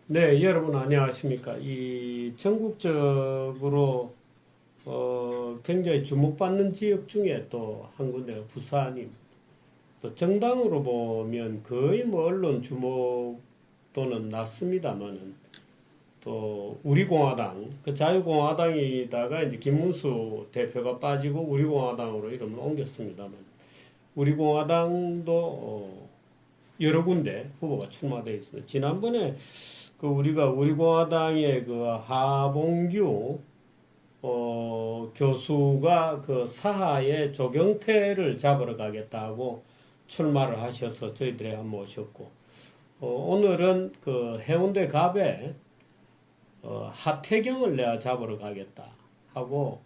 네, 여러분 안녕하십니까? 이 전국적으로 굉장히 주목받는 지역 중에 또 한 군데가 부산입니다. 또 정당으로 보면 거의 뭐 언론 주목도는 낮습니다만은 또 우리공화당, 그 자유공화당이다가 이제 김문수 대표가 빠지고 우리공화당으로 이름을 옮겼습니다만 우리공화당도 여러 군데 후보가 출마되어 있습니다. 지난번에 그 우리가 우리공화당의 그 하봉규 교수가 그 사하의 조경태를 잡으러 가겠다고 출마를 하셔서 저희들이 한번 모셨고 오늘은 그 해운대 갑에 하태경을 내가 잡으러 가겠다 하고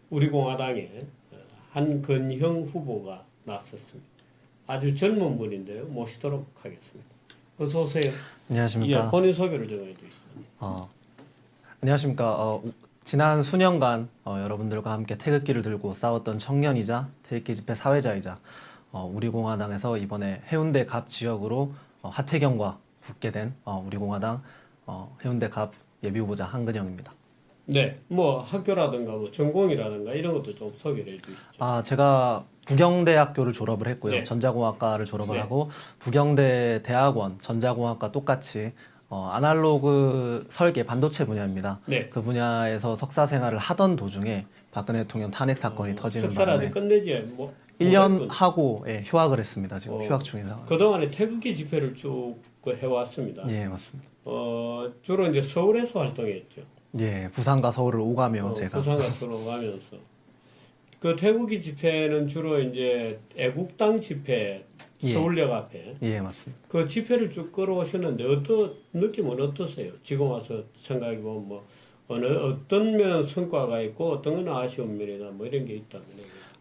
우리공화당의 한근형 후보가 나섰습니다. 아주 젊은 분인데요. 모시도록 하겠습니다. 어서 오세요. 안녕하십니까. 예, 본인 소개를 좀 해주시죠. 안녕하십니까. 지난 수년간 여러분들과 함께 태극기를 들고 싸웠던 청년이자 태극기 집회 사회자이자 우리공화당에서 이번에 해운대 갑 지역으로 하태경과 붙게 된 우리공화당 해운대 갑 예비후보자 한근영입니다. 네, 뭐 학교라든가 뭐 전공이라든가 이런 것도 좀 소개를 해주시죠. 제가 부경대학교를 졸업을 했고요. 네. 전자공학과를 졸업을 네. 하고 부경대 대학원 전자공학과 똑같이 아날로그 설계 반도체 분야입니다. 네. 그 분야에서 석사 생활을 하던 도중에 박근혜 대통령 탄핵 사건이 터지는 석사라도 바람에 끝내지 뭐 1년 하고 휴학을 했습니다. 지금 휴학 중인 상황. 그동안에 태극기 집회를 쭉 해왔습니다. 예, 맞습니다. 주로 이제 서울에서 활동했죠. 예, 부산과 서울을 오가며 제가 부산과 서울 가면서 그 태극기 집회는 주로 이제 애국당 집회 예. 서울역 앞에 예, 맞습니다. 그 집회를 쭉 끌어오셨는데 느낌은 어떠세요? 지금 와서 생각해 보면 뭐 어떤 면은 성과가 있고 어떤 건 아쉬운 면이나 뭐 이런 게 있다면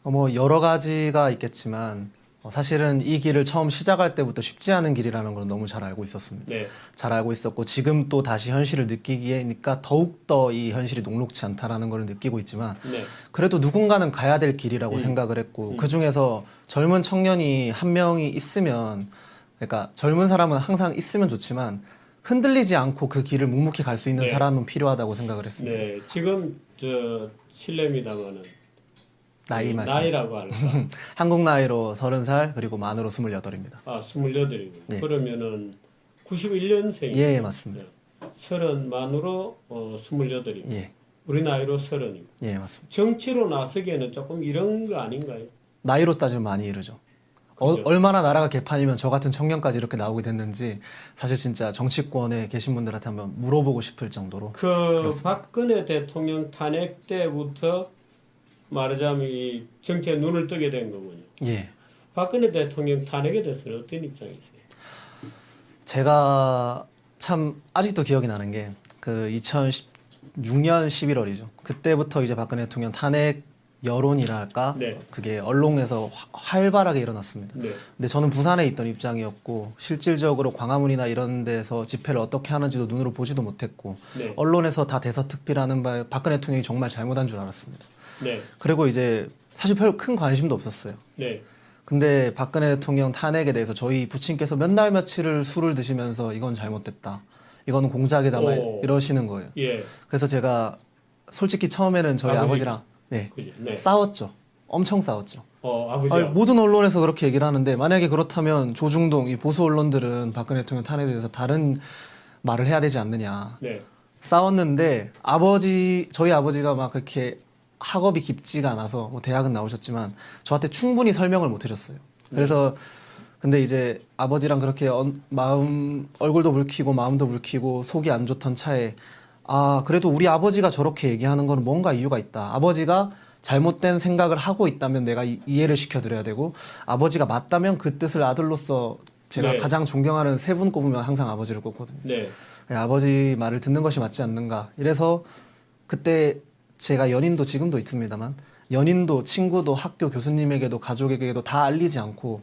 뭐 여러 가지가 있겠지만 사실은 이 길을 처음 시작할 때부터 쉽지 않은 길이라는 걸 너무 잘 알고 있었습니다. 네. 잘 알고 있었고 지금 또 다시 현실을 느끼기에니까 더욱더 이 현실이 녹록지 않다라는 걸 느끼고 있지만 네. 그래도 누군가는 가야 될 길이라고 생각을 했고 그중에서 젊은 청년이 한 명이 있으면 그러니까 젊은 사람은 항상 있으면 좋지만 흔들리지 않고 그 길을 묵묵히 갈 수 있는 네. 사람은 필요하다고 생각을 했습니다. 네. 지금 실례입니다만은 나이라고 할까? 한국 나이로 30살 그리고 만으로 28입니다. 28이고. 네. 그러면은 91년생이에요. 예, 맞습니다. 30만으로 28이고. 예, 우리 나이로 30이고. 예, 맞습니다. 정치로 나서기에는 조금 이런 거 아닌가요? 나이로 따지면 많이 이르죠. 그죠. 얼마나 나라가 개판이면 저 같은 청년까지 이렇게 나오게 됐는지 사실 진짜 정치권에 계신 분들한테 한번 물어보고 싶을 정도로 박근혜 대통령 탄핵 때부터 말하자면 이 정치에 눈을 뜨게 된 거군요. 예, 박근혜 대통령 탄핵에 대해서는 어떤 입장이세요? 제가 참 아직도 기억이 나는 게 그 2016년 11월이죠. 그때부터 이제 박근혜 대통령 탄핵 여론이랄까 네. 그게 언론에서 활발하게 일어났습니다. 네. 근데 저는 부산에 있던 입장이었고 실질적으로 광화문이나 이런 데서 집회를 어떻게 하는지도 눈으로 보지도 못했고 네. 언론에서 다 대서특필하는 바에 박근혜 대통령이 정말 잘못한 줄 알았습니다. 네. 그리고 이제 사실 별 큰 관심도 없었어요. 네. 근데 박근혜 대통령 탄핵에 대해서 저희 부친께서 몇 날 며칠을 술을 드시면서 이건 잘못됐다. 이거는 공작이다 막 오. 이러시는 거예요. 예. 그래서 제가 솔직히 처음에는 저희 아버지랑 그죠. 네. 싸웠죠. 엄청 싸웠죠. 아버지하고. 모든 언론에서 그렇게 얘기를 하는데 만약에 그렇다면 조중동 이 보수 언론들은 박근혜 대통령 탄핵에 대해서 다른 말을 해야 되지 않느냐. 네. 싸웠는데 저희 아버지가 막 그렇게 학업이 깊지가 않아서 뭐 대학은 나오셨지만 저한테 충분히 설명을 못 해줬어요. 그래서 근데 이제 아버지랑 그렇게 얼굴도 붉히고 마음도 붉히고 속이 안 좋던 차에 그래도 우리 아버지가 저렇게 얘기하는 거는 뭔가 이유가 있다. 아버지가 잘못된 생각을 하고 있다면 내가 이해를 시켜드려야 되고 아버지가 맞다면 그 뜻을 아들로서 제가 네. 가장 존경하는 세 분 꼽으면 항상 아버지를 꼽거든요. 네. 아버지 말을 듣는 것이 맞지 않는가. 이래서 그때 제가 연인도 지금도 있습니다만 연인도 친구도 학교 교수님에게도 가족에게도 다 알리지 않고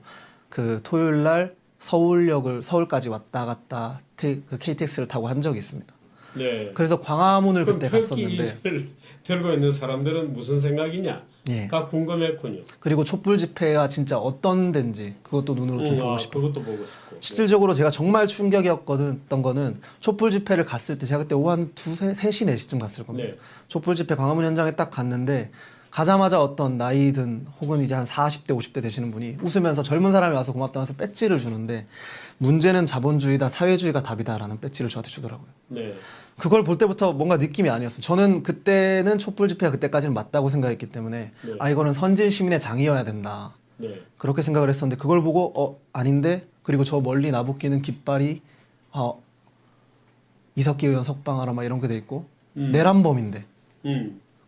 그 토요일 날 서울까지 왔다 갔다 그 KTX를 타고 한 적이 있습니다. 네. 그래서 광화문을 그럼 그때 갔었는데 태극기를 들고 있는 사람들은 무슨 생각이냐가 예. 궁금했군요. 그리고 촛불 집회가 진짜 어떤 데인지 그것도 눈으로 좀 보고 싶었어요. 그것도 보고 싶고. 실질적으로 제가 정말 충격이었던 거는 촛불 집회를 갔을 때 제가 그때 오후 한 3시, 4시쯤 갔을 겁니다. 네. 촛불 집회 광화문 현장에 딱 갔는데 가자마자 어떤 나이든 혹은 이제 한 40대, 50대 되시는 분이 웃으면서 젊은 사람이 와서 고맙다면서 배지를 주는데 문제는 자본주의다, 사회주의가 답이다라는 배지를 저한테 주더라고요. 네. 그걸 볼 때부터 뭔가 느낌이 아니었어요. 저는 그때는 촛불 집회가 그때까지는 맞다고 생각했기 때문에 네. 아 이거는 선진 시민의 장이어야 된다. 네. 그렇게 생각을 했었는데 그걸 보고 아닌데 그리고 저 멀리 나부끼는 깃발이 이석기 의원 석방하라 막 이런 게 돼 있고 내란범인데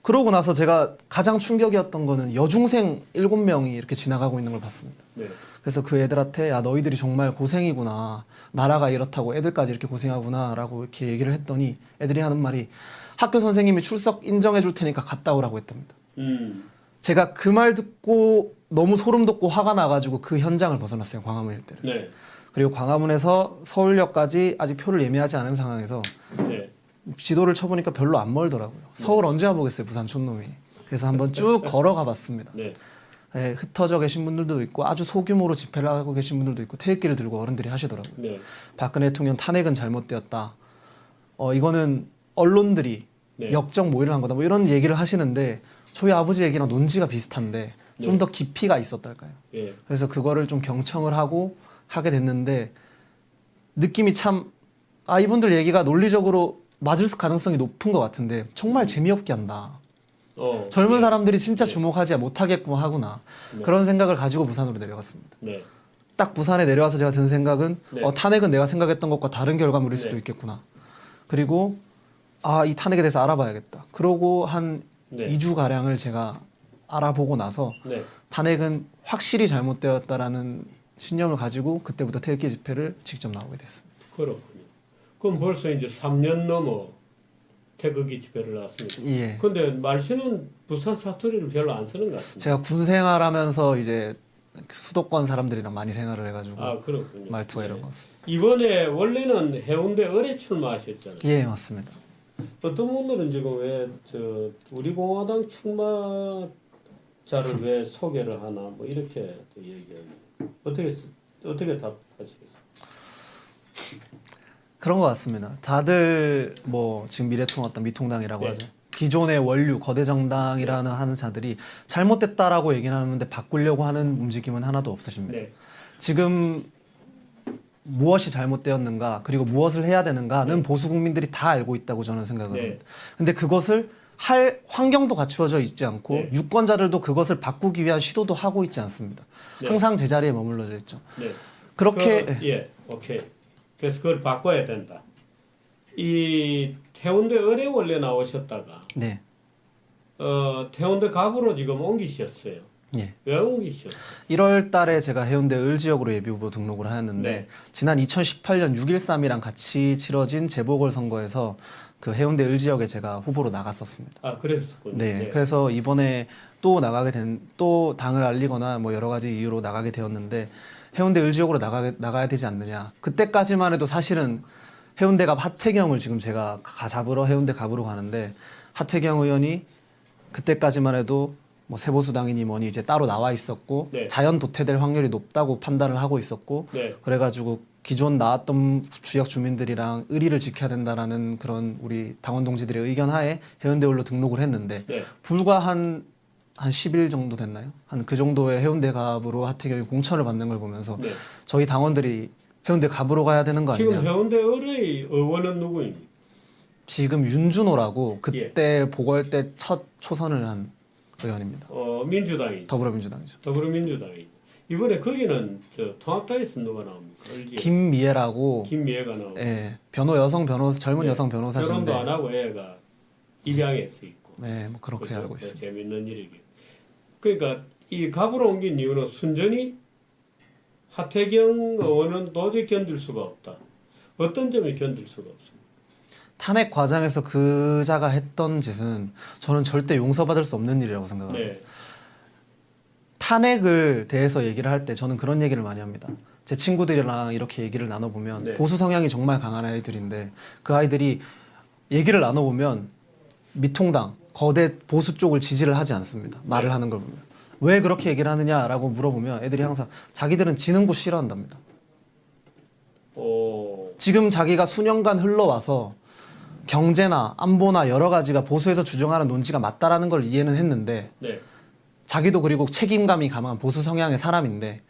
그러고 나서 제가 가장 충격이었던 거는 여중생 7명이 이렇게 지나가고 있는 걸 봤습니다. 네. 그래서 그 애들한테 야 너희들이 정말 고생이구나 나라가 이렇다고 애들까지 이렇게 고생하구나 라고 이렇게 얘기를 했더니 애들이 하는 말이 학교 선생님이 출석 인정해 줄 테니까 갔다 오라고 했답니다. 제가 그 말 듣고 너무 소름 돋고 화가 나가지고 그 현장을 벗어났어요. 광화문 일대를. 네. 그리고 광화문에서 서울역까지 아직 표를 예매하지 않은 상황에서 네. 지도를 쳐보니까 별로 안 멀더라고요. 서울 언제 와보겠어요, 부산 촌놈이. 그래서 한번 쭉 걸어가 봤습니다. 네. 네, 흩어져 계신 분들도 있고 아주 소규모로 집회를 하고 계신 분들도 있고 태극기를 들고 어른들이 하시더라고요. 네. 박근혜 대통령 탄핵은 잘못되었다. 이거는 언론들이 네. 역적 모의를 한 거다. 뭐 이런 얘기를 하시는데 저희 아버지 얘기랑 논지가 비슷한데 좀 더 깊이가 있었달까요? 예. 그래서 그거를 좀 경청을 하고 하게 됐는데 느낌이 참 이분들 얘기가 논리적으로 맞을 가능성이 높은 것 같은데 정말 재미없게 한다. 젊은 네. 사람들이 진짜 주목하지 못하겠구나 하구나. 네. 그런 생각을 가지고 부산으로 내려갔습니다. 네. 딱 부산에 내려와서 제가 든 생각은 네. 탄핵은 내가 생각했던 것과 다른 결과물일 수도 네. 있겠구나. 그리고 이 탄핵에 대해서 알아봐야겠다. 그러고 한 네. 2주가량을 제가 알아보고 나서 네. 탄핵은 확실히 잘못되었다라는 신념을 가지고 그때부터 태극기 집회를 직접 나오게 됐습니다. 그렇군요. 그럼 벌써 이제 3년 넘어 태극기 집회를 나왔습니다. 예. 근데 말씨는 부산 사투리를 별로 안 쓰는 것 같습니다. 제가 군 생활하면서 이제 수도권 사람들이랑 많이 생활을 해가지고 그렇군요. 말투가 네. 이런 것 같습니다. 이번에 원래는 해운대 을에 출마하셨잖아요. 예, 맞습니다. 어떤 분들은 지금 왜 우리 공화당 출마자를 왜 소개를 하나 뭐 이렇게 얘기하는 어떻게 답하시겠어요? 그런 것 같습니다. 다들 뭐 지금 미래통합당 미통당이라고 네. 하죠. 기존의 원류 거대 정당이라는 하는 자들이 잘못됐다라고 얘기를 하는데 바꾸려고 하는 움직임은 하나도 없으십니다. 네. 지금 무엇이 잘못되었는가 그리고 무엇을 해야 되는가는 네. 보수 국민들이 다 알고 있다고 저는 생각을 네. 합니다. 근데 그것을 할 환경도 갖추어져 있지 않고 네. 유권자들도 그것을 바꾸기 위한 시도도 하고 있지 않습니다. 네. 항상 제자리에 머물러져 있죠. 네. 그렇게 오케이. 그래서 그걸 바꿔야 된다. 이 해운대 을에 원래 나오셨다가 네. 해운대 갑으로 지금 옮기셨어요. 예. 왜 옮기셨어요? 1월 달에 제가 해운대 을 지역으로 예비후보 등록을 하였는데 네. 지난 2018년 6.13이랑 같이 치러진 재보궐선거에서 그 해운대 을 지역에 제가 후보로 나갔었습니다. 그랬었군요. 네. 그래서 이번에 또 당을 알리거나 뭐 여러 가지 이유로 나가게 되었는데 해운대 을 지역으로 나가야 되지 않느냐. 그때까지만 해도 사실은 해운대갑 하태경을 지금 제가 잡으러 해운대 갑으로 가는데 하태경 의원이 그때까지만 해도 뭐 세보수당이니 뭐니 이제 따로 나와 있었고 네. 자연 도태될 확률이 높다고 판단을 하고 있었고 네. 그래가지고 기존 나왔던 지역 주민들이랑 의리를 지켜야 된다라는 그런 우리 당원 동지들의 의견 하에 해운대을로 등록을 했는데 네. 불과 한 10일 정도 됐나요? 한 그 정도의 해운대 갑으로 하태경이 공천을 받는 걸 보면서 네. 저희 당원들이 해운대 갑으로 가야 되는 거 아니냐. 지금 해운대 을의 의원은 누구입니까? 지금 윤준호라고 그때 보궐 때 첫 초선을 한 의원입니다. 민주당이 더불어민주당이죠. 더불어민주당이 이번에 거기는 통합당에서 누가 나옵니까? 김미애라고 김미애가 나오고 예, 젊은 네. 여성 변호사신데 결혼도 안 하고 애가 입양해서 있고 네, 뭐 그렇게 그죠? 알고 있습니다. 재밌는 일이게. 그러니까 이 갑으로 옮긴 이유는 순전히 하태경 의원은 도저히 견딜 수가 없다. 어떤 점이 견딜 수가 없습니다. 탄핵 과정에서 그자가 했던 짓은 저는 절대 용서받을 수 없는 일이라고 생각합니다. 네. 탄핵을 대해서 얘기를 할 때 저는 그런 얘기를 많이 합니다. 제 친구들이랑 이렇게 얘기를 나눠보면 네. 보수 성향이 정말 강한 아이들인데 그 아이들이 얘기를 나눠보면 미통당, 거대 보수 쪽을 지지를 하지 않습니다. 말을 네. 하는 걸 보면. 왜 그렇게 얘기를 하느냐라고 물어보면 애들이 항상 자기들은 지는 거 싫어한답니다. 지금 자기가 수년간 흘러와서 경제나 안보나 여러 가지가 보수에서 주장하는 논지가 맞다라는 걸 이해는 했는데 네. 자기도 그리고 책임감이 강한 보수 성향의 사람인데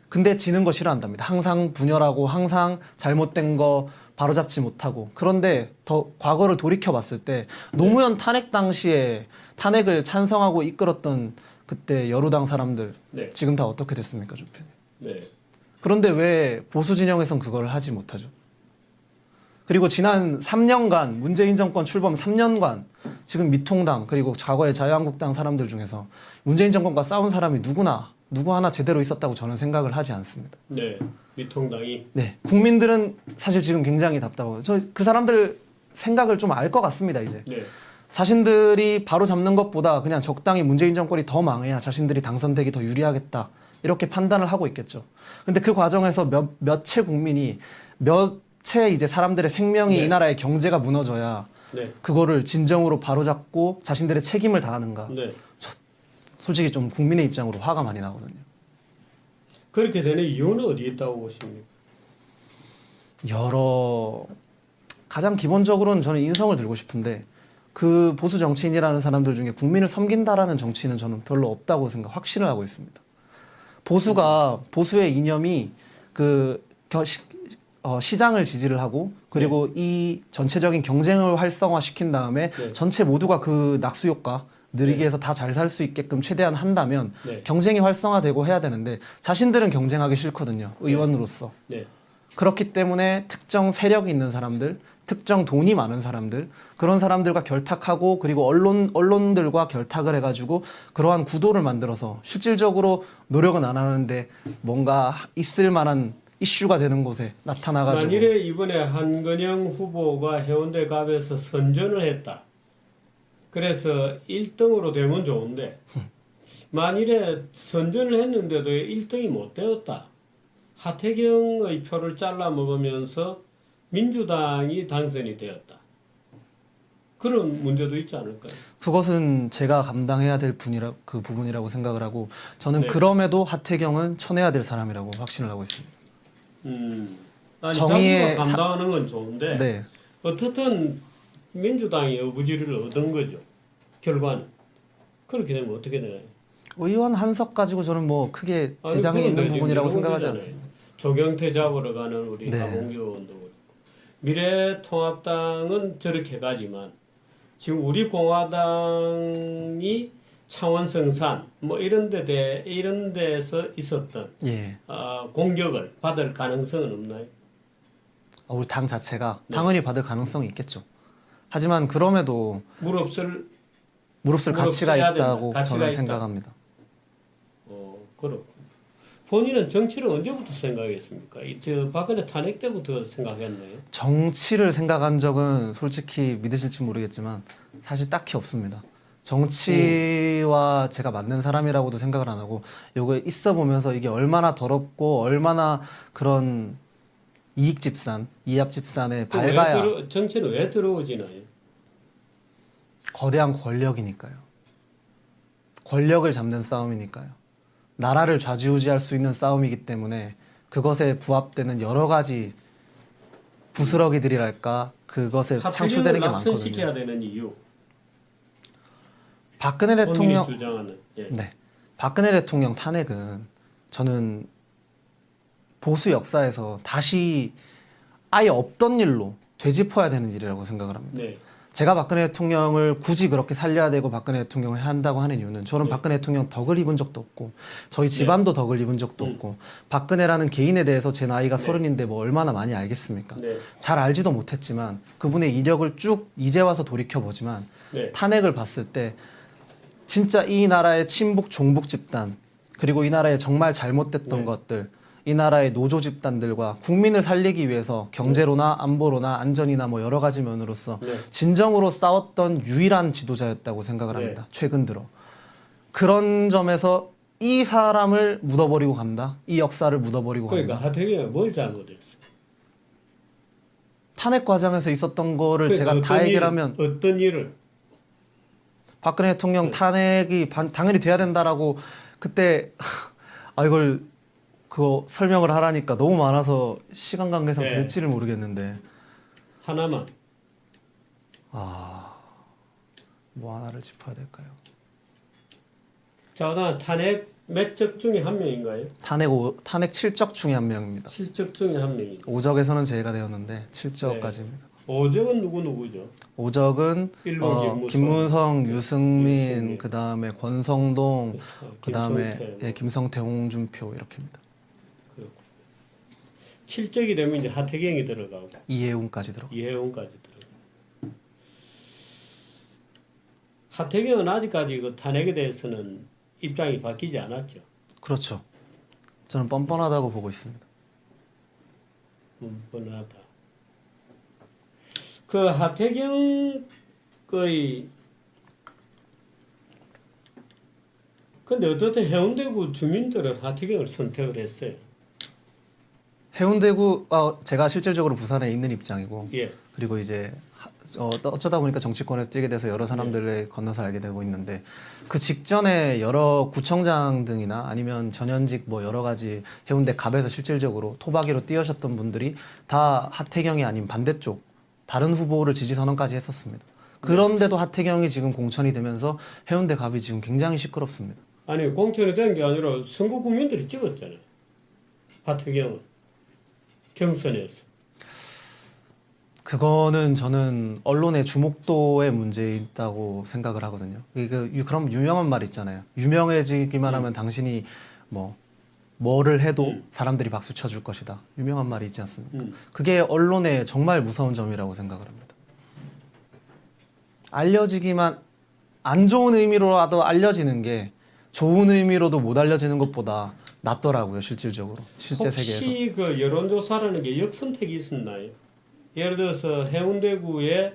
근데 지는 거 싫어한답니다. 항상 분열하고 항상 잘못된 거 바로잡지 못하고 그런데 더 과거를 돌이켜 봤을 때 노무현 탄핵 당시에 탄핵을 찬성하고 이끌었던 그때 여루당 사람들 네. 지금 다 어떻게 됐습니까, 주편? 네. 그런데 왜 보수 진영에선 그걸 하지 못하죠? 그리고 지난 3년간 문재인 정권 출범 3년간 지금 미통당 그리고 과거의 자유한국당 사람들 중에서 문재인 정권과 싸운 사람이 누구 하나 제대로 있었다고 저는 생각을 하지 않습니다. 네. 미통당이 네, 국민들은 사실 지금 굉장히 답답하고 저 그 사람들 생각을 좀 알 것 같습니다. 이제 네. 자신들이 바로 잡는 것보다 그냥 적당히 문재인 정권이 더 망해야 자신들이 당선되기 더 유리하겠다 이렇게 판단을 하고 있겠죠. 근데 그 과정에서 몇 채 국민이 몇 채 이제 사람들의 생명이 네. 이 나라의 경제가 무너져야 네. 그거를 진정으로 바로잡고 자신들의 책임을 다하는가. 네. 솔직히 좀 국민의 입장으로 화가 많이 나거든요. 그렇게 되는 이유는 어디에 있다고 보십니까? 가장 기본적으로는 저는 인성을 들고 싶은데 그 보수 정치인이라는 사람들 중에 국민을 섬긴다라는 정치인은 저는 별로 없다고 확신을 하고 있습니다. 보수의 이념이 시장을 지지를 하고 그리고 이 전체적인 경쟁을 활성화시킨 다음에 네. 전체 모두가 그 낙수 효과 느리게 해서 다 잘 살 수 있게끔 최대한 한다면 네. 경쟁이 활성화되고 해야 되는데 자신들은 경쟁하기 싫거든요. 의원으로서. 네. 그렇기 때문에 특정 세력이 있는 사람들, 특정 돈이 많은 사람들, 그런 사람들과 결탁하고 그리고 언론들과 결탁을 해가지고 그러한 구도를 만들어서 실질적으로 노력은 안 하는데 뭔가 있을 만한 이슈가 되는 곳에 나타나가지고 만일에 이번에 한건영 후보가 해운대 갑에서 선전을 했다. 그래서 1등으로 되면 좋은데 만일에 선전을 했는데도 1등이 못 되었다. 하태경의 표를 잘라 먹으면서 민주당이 당선이 되었다. 그런 문제도 있지 않을까요? 그것은 제가 감당해야 될 그 부분이라고 생각을 하고 저는 네. 그럼에도 하태경은 쳐내야 될 사람이라고 확신을 하고 있습니다. 아니 정의의 자기가 감당하는 건 좋은데 네. 어떻든 민주당이 어부지를 얻은 거죠. 결과는. 그렇게 되면 어떻게 되나요? 의원 한석 가지고 저는 뭐 크게 지장이 있는 부분이라고 생각하지 않습니다. 조경태 잡으러 가는 우리 네. 박홍규 의원도 그렇고 미래통합당은 저렇게 가지만 지금 우리 공화당이 창원성산 뭐 이런 데서 있었던 예. 공격을 받을 가능성은 없나요? 우리 당 자체가 네. 당연히 받을 가능성이 있겠죠. 하지만 그럼에도 무릎쓸 가치가 써야 된다. 있다고 가치가 저는 있다. 생각합니다. 그렇고 본인은 정치를 언제부터 생각했습니까? 저 박근혜 탄핵 때부터 생각했나요? 정치를 생각한 적은 솔직히 믿으실지 모르겠지만 사실 딱히 없습니다. 정치와 제가 맞는 사람이라고도 생각을 안 하고 요거 있어 보면서 이게 얼마나 더럽고 얼마나 그런 이합집산에 밝아야 정치는 왜 들어오지나요? 거대한 권력이니까요. 권력을 잡는 싸움이니까요. 나라를 좌지우지할 수 있는 싸움이기 때문에 그것에 부합되는 여러 가지 부스러기들이랄까 그것에 창출되는 게 많거든요. 낙선시켜야 되는 이유. 박근혜 대통령 주장하는. 예. 네. 박근혜 대통령 탄핵은 저는 보수 역사에서 다시 아예 없던 일로 되짚어야 되는 일이라고 생각을 합니다. 네. 제가 박근혜 대통령을 굳이 그렇게 살려야 되고 박근혜 대통령을 한다고 하는 이유는 저는 네. 박근혜 대통령 덕을 입은 적도 없고 저희 집안도 덕을 입은 적도 없고 박근혜라는 개인에 대해서 제 나이가 네. 30인데 뭐 얼마나 많이 알겠습니까? 네. 잘 알지도 못했지만 그분의 이력을 쭉 이제 와서 돌이켜보지만 네. 탄핵을 봤을 때 진짜 이 나라의 친북 종북 집단 그리고 이 나라의 정말 잘못됐던 네. 것들 이 나라의 노조 집단들과 국민을 살리기 위해서 경제로나 안보로나 안전이나 뭐 여러 가지 면으로서 네. 진정으로 싸웠던 유일한 지도자였다고 생각을 합니다. 최근 들어. 그런 점에서 이 사람을 묻어버리고 간다. 이 역사를 묻어버리고 그러니까 간다. 하태경이 뭘 잘못했어? 탄핵 과정에서 있었던 거를 그러니까 제가 다 얘기를 하면 어떤 일을 박근혜 대통령 네. 탄핵이 당연히 돼야 된다라고 그때 아 이걸 그거 설명을 하라니까 너무 많아서 시간 관계상 네. 될지를 모르겠는데 하나만. 뭐 하나를 짚어야 될까요? 자, 그다음 탄핵 몇 적 중에 한 명인가요? 탄핵 7적 중에 한 명입니다. 7적 중에 한 명이죠. 5적에서는 제가 되었는데 7적까지입니다. 5적은 누구죠? 5적은 일로 김무성, 유승민, 유승민. 그다음에 권성동, 그다음에 김성태. 김성태, 홍준표 이렇게입니다. 7적이 되면 이제 하태경이 들어가고 이해웅까지 들어가. 이해운까지 들어가고. 하태경은 아직까지 그 탄핵에 대해서는 입장이 바뀌지 않았죠. 그렇죠. 저는 뻔뻔하다고 보고 있습니다. 뻔하다. 그 하태경의 근데 어떻든 해운대구 주민들은 하태경을 선택을 했어요. 해운대구 제가 실질적으로 부산에 있는 입장이고 예. 그리고 이제 어쩌다 보니까 정치권에서 뛰게 돼서 여러 사람들을 건너서 알게 되고 있는데 그 직전에 여러 구청장 등이나 아니면 전현직 뭐 여러 가지 해운대 갑에서 실질적으로 토박이로 뛰어셨던 분들이 다 하태경이 아닌 반대쪽 다른 후보를 지지 선언까지 했었습니다. 그런데도 하태경이 지금 공천이 되면서 해운대 갑이 지금 굉장히 시끄럽습니다. 아니 공천이 된 게 아니라 선거 국민들이 찍었잖아요. 하태경은 경선에서. 그거는 저는 언론의 주목도의 문제 있다고 생각을 하거든요. 그럼 유명한 말 있잖아요. 유명해지기만 하면 당신이 뭐를 해도 사람들이 박수 쳐줄 것이다. 유명한 말이 있지 않습니까? 그게 언론의 정말 무서운 점이라고 생각을 합니다. 알려지기만 안 좋은 의미로라도 알려지는 게 좋은 의미로도 못 알려지는 것보다 낫더라고요. 실질적으로 실제 세계에서. 혹시 그 여론조사라는 게 역선택이 있었나요? 예를 들어서 해운대구에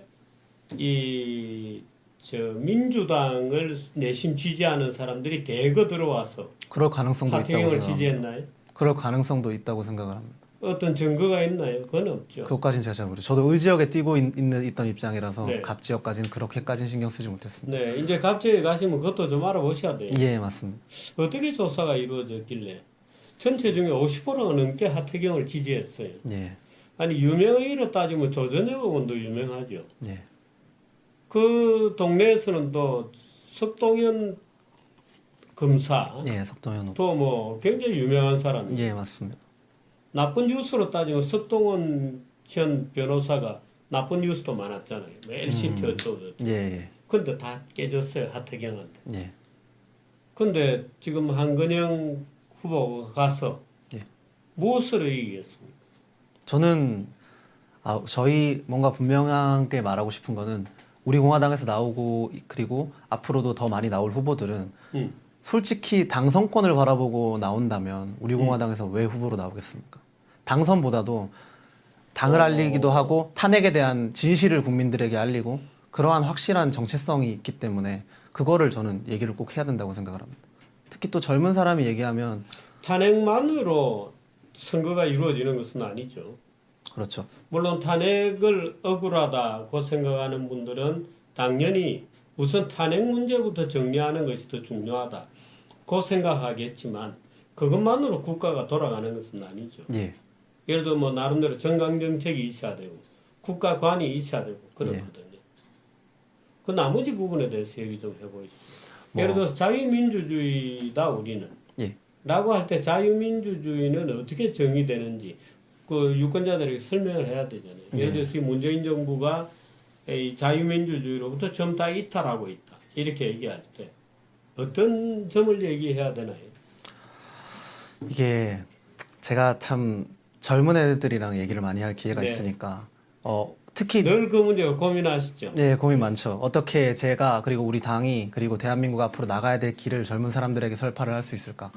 민주당을 내심 지지하는 사람들이 대거 들어와서 그럴 가능성도 있다고 하태경을 생각합니다. 지지했나요? 그럴 가능성도 있다고 생각을 합니다. 어떤 증거가 있나요? 그건 없죠. 그것까지는 제가 잘 모르죠. 저도 을지역에 뛰고 있던 입장이라서 네. 갑지역까지는 그렇게까지는 신경 쓰지 못했습니다. 네, 이제 갑자기 가시면 그것도 좀 알아보셔야 돼요. 예, 맞습니다. 어떻게 조사가 이루어졌길래 전체 중에 50%가 넘게 하태경을 지지했어요. 예, 아니 유명인으로 따지면 조전혁 의원도 유명하죠. 예, 그 동네에서는 또 석동현 검사 예, 석동현 후보. 또 뭐 굉장히 유명한 사람이에요. 예, 맞습니다. 나쁜 뉴스로 따지면 석동원 전 변호사가 나쁜 뉴스도 많았잖아요. 뭐 LCT 어쩌고 예, 예, 근데 다 깨졌어요. 하태경한테. 예. 근데 지금 한근영 후보가 가서 예. 무엇으로 이기겠습니까? 저는 저희 뭔가 분명하게 말하고 싶은 거는 우리 공화당에서 나오고 그리고 앞으로도 더 많이 나올 후보들은 솔직히 당선권을 바라보고 나온다면 우리 공화당에서 왜 후보로 나오겠습니까? 당선보다도 당을 알리기도 하고 탄핵에 대한 진실을 국민들에게 알리고 그러한 확실한 정체성이 있기 때문에 그거를 저는 얘기를 꼭 해야 된다고 생각을 합니다. 특히 또 젊은 사람이 얘기하면 탄핵만으로 선거가 이루어지는 것은 아니죠. 그렇죠. 물론 탄핵을 억울하다고 생각하는 분들은 당연히 우선 탄핵 문제부터 정리하는 것이 더 중요하다고 생각하겠지만 그것만으로 국가가 돌아가는 것은 아니죠. 예. 예를 들어 뭐 나름대로 정강정책이 있어야 되고 국가관이 있어야 되고 그렇거든요. 그 나머지 부분에 대해서 얘기 좀 해보시죠. 예를 들어서 자유민주주의다 우리는 예. 라고 할 때 자유민주주의는 어떻게 정의되는지 그 유권자들에게 설명을 해야 되잖아요. 예를 들어서 문재인 정부가 이 자유민주주의로부터 전부 다 이탈하고 있다. 이렇게 얘기할 때 어떤 점을 얘기해야 되나요? 이게 제가 참 젊은 애들이랑 얘기를 많이 할 기회가 네. 있으니까 특히 늘 그 문제가 고민하시죠? 네, 고민 많죠. 어떻게 제가 그리고 우리 당이 그리고 대한민국 앞으로 나가야 될 길을 젊은 사람들에게 설파를 할 수 있을까?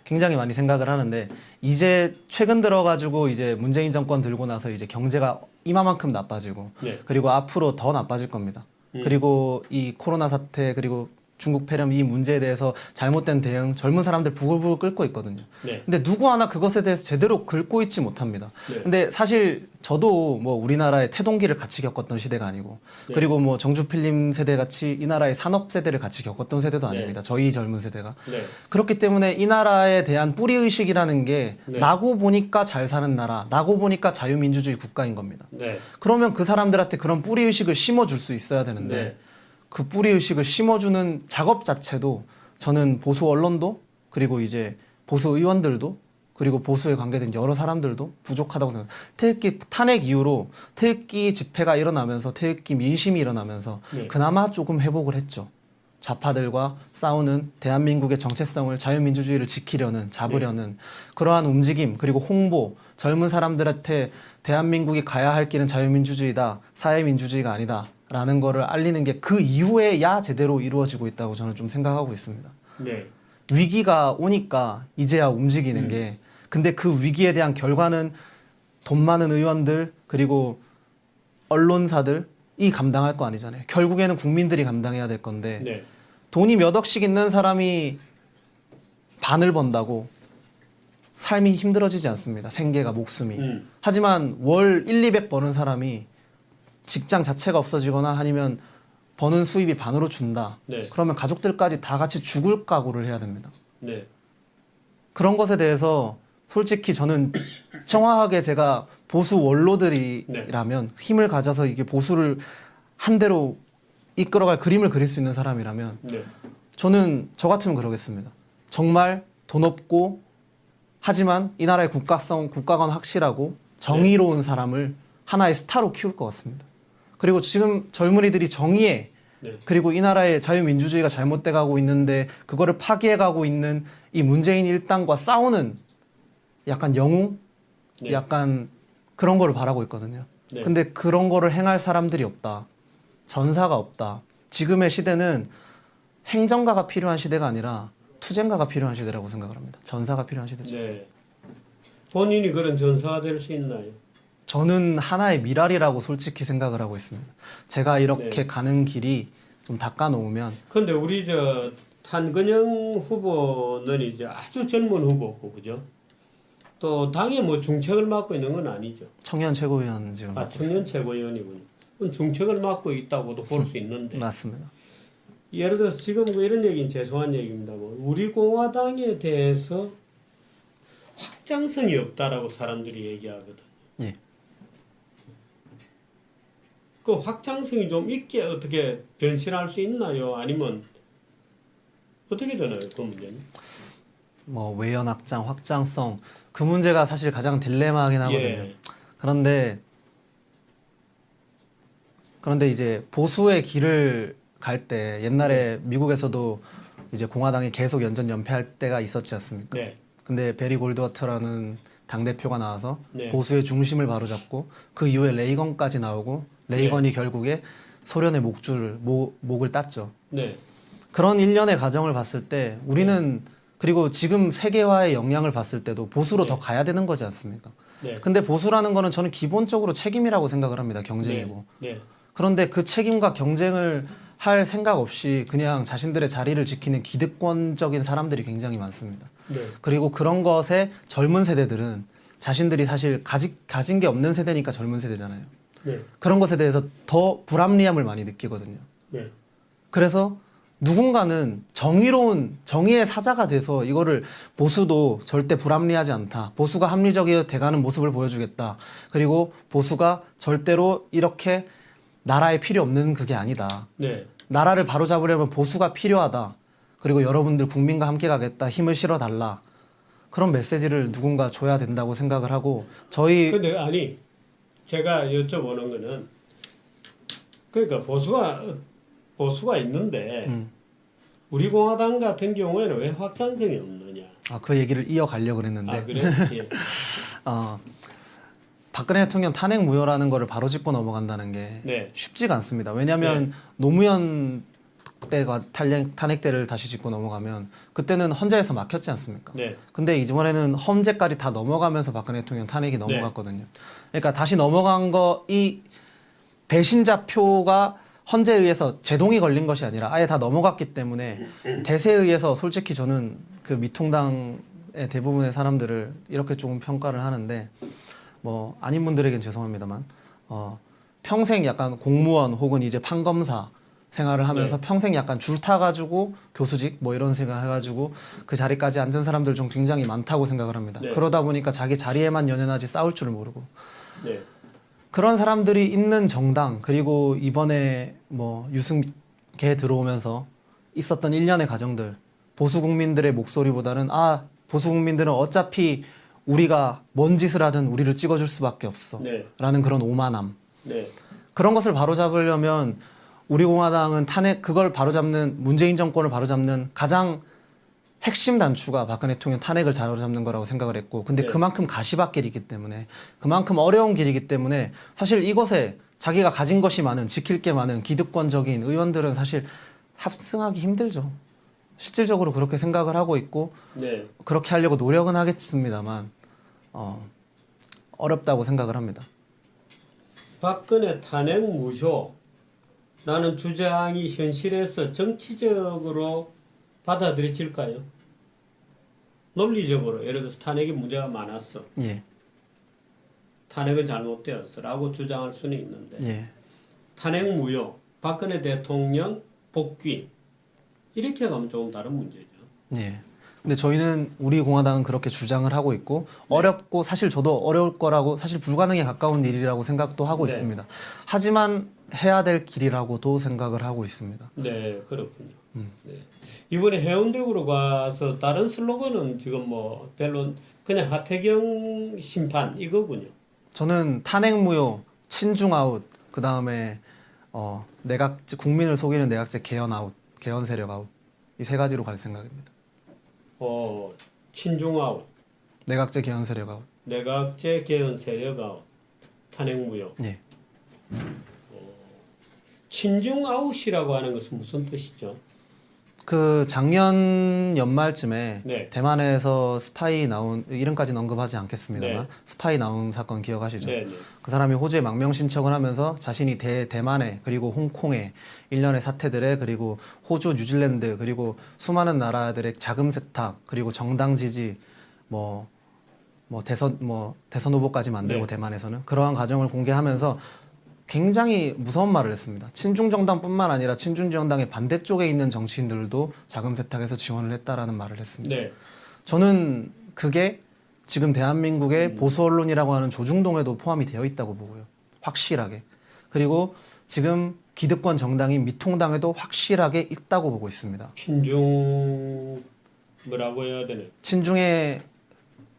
굉장히 많이 생각을 하는데 이제 최근 들어가지고 이제 문재인 정권 들고 나서 이제 경제가 이만큼 나빠지고 네. 그리고 앞으로 더 나빠질 겁니다. 그리고 이 코로나 사태 그리고 중국 폐렴 이 문제에 대해서 잘못된 대응 젊은 사람들 부글부글 끓고 있거든요. 네. 근데 누구 하나 그것에 대해서 제대로 긁고 있지 못합니다. 네. 근데 사실 저도 뭐 우리나라의 태동기를 같이 겪었던 시대가 아니고 네. 그리고 뭐 정주필님 세대 같이 이 나라의 산업 세대를 같이 겪었던 세대도 네. 아닙니다. 저희 젊은 세대가. 네. 그렇기 때문에 이 나라에 대한 뿌리 의식이라는 게 네. 나고 보니까 잘 사는 나라, 나고 보니까 자유민주주의 국가인 겁니다. 네. 그러면 그 사람들한테 그런 뿌리 의식을 심어줄 수 있어야 되는데 네. 그 뿌리 의식을 심어주는 작업 자체도 저는 보수 언론도 그리고 이제 보수 의원들도 그리고 보수에 관계된 여러 사람들도 부족하다고 생각해요. 태극기 탄핵 이후로 태극기 집회가 일어나면서 태극기 민심이 일어나면서 네. 그나마 조금 회복을 했죠. 좌파들과 싸우는 대한민국의 정체성을 자유민주주의를 지키려는 잡으려는 그러한 움직임 그리고 홍보 젊은 사람들한테 대한민국이 가야 할 길은 자유민주주의다 사회민주주의가 아니다 라는 거를 알리는 게 그 이후에야 제대로 이루어지고 있다고 저는 좀 생각하고 있습니다. 네. 위기가 오니까 이제야 움직이는 게 근데 그 위기에 대한 결과는 돈 많은 의원들 그리고 언론사들이 감당할 거 아니잖아요. 결국에는 국민들이 감당해야 될 건데 네. 돈이 몇 억씩 있는 사람이 반을 번다고 삶이 힘들어지지 않습니다. 생계가 목숨이. 하지만 월 1, 200 버는 사람이 직장 자체가 없어지거나 아니면 버는 수입이 반으로 준다. 네. 그러면 가족들까지 다 같이 죽을 각오를 해야 됩니다. 네. 그런 것에 대해서 솔직히 저는 정확하게 제가 보수 원로들이라면 힘을 가져서 이게 보수를 한 대로 이끌어갈 그림을 그릴 수 있는 사람이라면 네. 저는 저 같으면 그러겠습니다. 정말 돈 없고 하지만 이 나라의 국가관 확실하고 정의로운 사람을 하나의 스타로 키울 것 같습니다. 그리고 지금 젊은이들이 정의에 네. 그리고 이 나라의 자유민주주의가 잘못돼 가고 있는데 그거를 파괴해 가고 있는 이 문재인 일당과 싸우는 약간 영웅? 네. 약간 그런 거를 바라고 있거든요. 네. 근데 그런 거를 행할 사람들이 없다. 전사가 없다. 지금의 시대는 행정가가 필요한 시대가 아니라 투쟁가가 필요한 시대라고 생각을 합니다. 전사가 필요한 시대죠. 네. 본인이 그런 전사가 될 수 있나요? 저는 하나의 미랄이라고 솔직히 생각을 하고 있습니다. 제가 이렇게 네. 가는 길이 좀 닦아놓으면 근데 우리 저 한근영 후보는 이제 아주 젊은 후보고 그죠? 또 당에 뭐 중책을 맡고 있는 건 아니죠. 청년 최고위원 지금 아, 맡고 청년 최고위원이군요. 그건 중책을 맡고 있다고도 볼 수 있는데 맞습니다. 예를 들어서 지금 뭐 이런 얘기는 죄송한 얘기입니다만 우리 공화당에 대해서 확장성이 없다라고 사람들이 얘기하거든. 예. 그 확장성이 좀 있게 어떻게 변신할 수 있나요? 아니면 어떻게 되나요? 그 문제는? 뭐 외연 확장, 확장성 그 문제가 사실 가장 딜레마하긴 하거든요. 예. 그런데 이제 보수의 길을 갈 때 옛날에 미국에서도 이제 공화당이 계속 연전 연패할 때가 있었지 않습니까? 네. 근데 베리 골드와터라는 당 대표가 나와서 네. 보수의 중심을 바로잡고 그 이후에 레이건까지 나오고 레이건이 결국에 소련의 목을 땄죠. 네. 그런 일련의 과정을 봤을 때 우리는 그리고 지금 세계화의 영향을 봤을 때도 보수로 네. 더 가야 되는 거지 않습니까? 네. 근데 보수라는 거는 저는 기본적으로 책임이라고 생각을 합니다. 경쟁이고. 네. 그런데 그 책임과 경쟁을 할 생각 없이 그냥 자신들의 자리를 지키는 기득권적인 사람들이 굉장히 많습니다. 네. 그리고 그런 것에 젊은 세대들은 자신들이 사실 가진 게 없는 세대니까 젊은 세대잖아요. 네. 그런 것에 대해서 더 불합리함을 많이 느끼거든요. 네. 그래서 누군가는 정의의 사자가 돼서 이거를 보수도 절대 불합리하지 않다. 보수가 합리적이어 돼가는 모습을 보여주겠다. 그리고 보수가 절대로 이렇게 나라에 필요 없는 그게 아니다. 네. 나라를 바로잡으려면 보수가 필요하다. 그리고 여러분들 국민과 함께 가겠다. 힘을 실어달라. 그런 메시지를 누군가 줘야 된다고 생각을 하고 근데 아니 제가 여쭤보는 거는 그러니까 보수가 있는데 우리 공화당 같은 경우에는 왜 확장성이 없느냐? 그 얘기를 이어가려고 그랬는데 아 그래? 예. 박근혜 대통령 탄핵 무효라는 거를 바로 짚고 넘어간다는 게 네. 쉽지가 않습니다. 왜냐하면 노무현 때가 탄핵 때를 다시 짚고 넘어가면 그때는 헌재에서 막혔지 않습니까? 네. 근데 이번에는 헌재까지 다 넘어가면서 박근혜 대통령 탄핵이 넘어갔거든요. 그러니까 다시 넘어간 이 배신자 표가 헌재에 의해서 제동이 걸린 것이 아니라 아예 다 넘어갔기 때문에 대세에 의해서 솔직히 저는 그 미통당의 대부분의 사람들을 이렇게 조금 평가를 하는데 뭐 아닌 분들에겐 죄송합니다만 평생 약간 공무원 혹은 이제 판검사 생활을 하면서 네. 평생 약간 줄 타가지고 교수직 뭐 이런 생각 해가지고 그 자리까지 앉은 사람들 좀 굉장히 많다고 생각을 합니다. 네. 그러다 보니까 자기 자리에만 연연하지 싸울 줄을 모르고 네. 그런 사람들이 있는 정당 그리고 이번에 뭐 유승계 들어오면서 있었던 일련의 과정들 보수 국민들의 목소리보다는 보수 국민들은 어차피 우리가 뭔 짓을 하든 우리를 찍어줄 수밖에 없어 네. 라는 그런 오만함 네. 그런 것을 바로잡으려면 우리 공화당은 그걸 바로잡는 문재인 정권을 바로잡는 가장 핵심 단추가 박근혜 대통령 탄핵을 바로잡는 거라고 생각을 했고 근데 네. 그만큼 가시밭길이기 때문에 그만큼 어려운 길이기 때문에 사실 이것에 자기가 가진 것이 많은 지킬 게 많은 기득권적인 의원들은 사실 합승하기 힘들죠. 실질적으로 그렇게 생각을 하고 있고 네. 그렇게 하려고 노력은 하겠습니다만 어렵다고 생각을 합니다. 박근혜 탄핵 무효라는 주장이 현실에서 정치적으로 받아들여질까요? 논리적으로 예를 들어서 탄핵에 문제가 많았어. 예, 탄핵은 잘못되었어라고 주장할 수는 있는데 예. 탄핵 무효, 박근혜 대통령 복귀 이렇게 가면 조금 다른 문제죠. 예. 근데 저희는 우리 공화당은 그렇게 주장을 하고 있고 네. 어렵고 사실 저도 어려울 거라고 사실 불가능에 가까운 일이라고 생각도 하고 네. 있습니다. 하지만 해야 될 길이라고도 생각을 하고 있습니다. 네, 그렇군요. 네. 이번에 해운대구로 가서 다른 슬로건은 지금 뭐 별로 그냥 하태경 심판 이거군요. 저는 탄핵 무효, 친중 아웃, 그 다음에 내각제 국민을 속이는 내각제 개헌 아웃, 개헌 세력 아웃 이 세 가지로 갈 생각입니다. 친중 아웃, 내각제 개헌 세력 아웃. 내각제 개헌 세력 아웃, 탄핵 무효. 예. 친중 아웃이라고 하는 것은 무슨 뜻이죠? 그 작년 연말쯤에 네. 대만에서 스파이 나온 이름까지는 언급하지 않겠습니다만 네. 스파이 나온 사건 기억하시죠? 네, 네. 그 사람이 호주에 망명 신청을 하면서 자신이 대만에 그리고 홍콩에 일련의 사태들에 그리고 호주, 뉴질랜드 그리고 수많은 나라들의 자금 세탁 그리고 정당 지지 대선 후보까지 만들고 네. 대만에서는 그러한 과정을 공개하면서 굉장히 무서운 말을 했습니다. 친중 정당뿐만 아니라 친중 정당의 반대쪽에 있는 정치인들도 자금 세탁에서 지원을 했다라는 말을 했습니다. 네. 저는 그게 지금 대한민국의 보수 언론이라고 하는 조중동에도 포함이 되어 있다고 보고요. 확실하게. 그리고 지금 기득권 정당인 미통당에도 확실하게 있다고 보고 있습니다. 친중 뭐라고 해야 되나? 친중의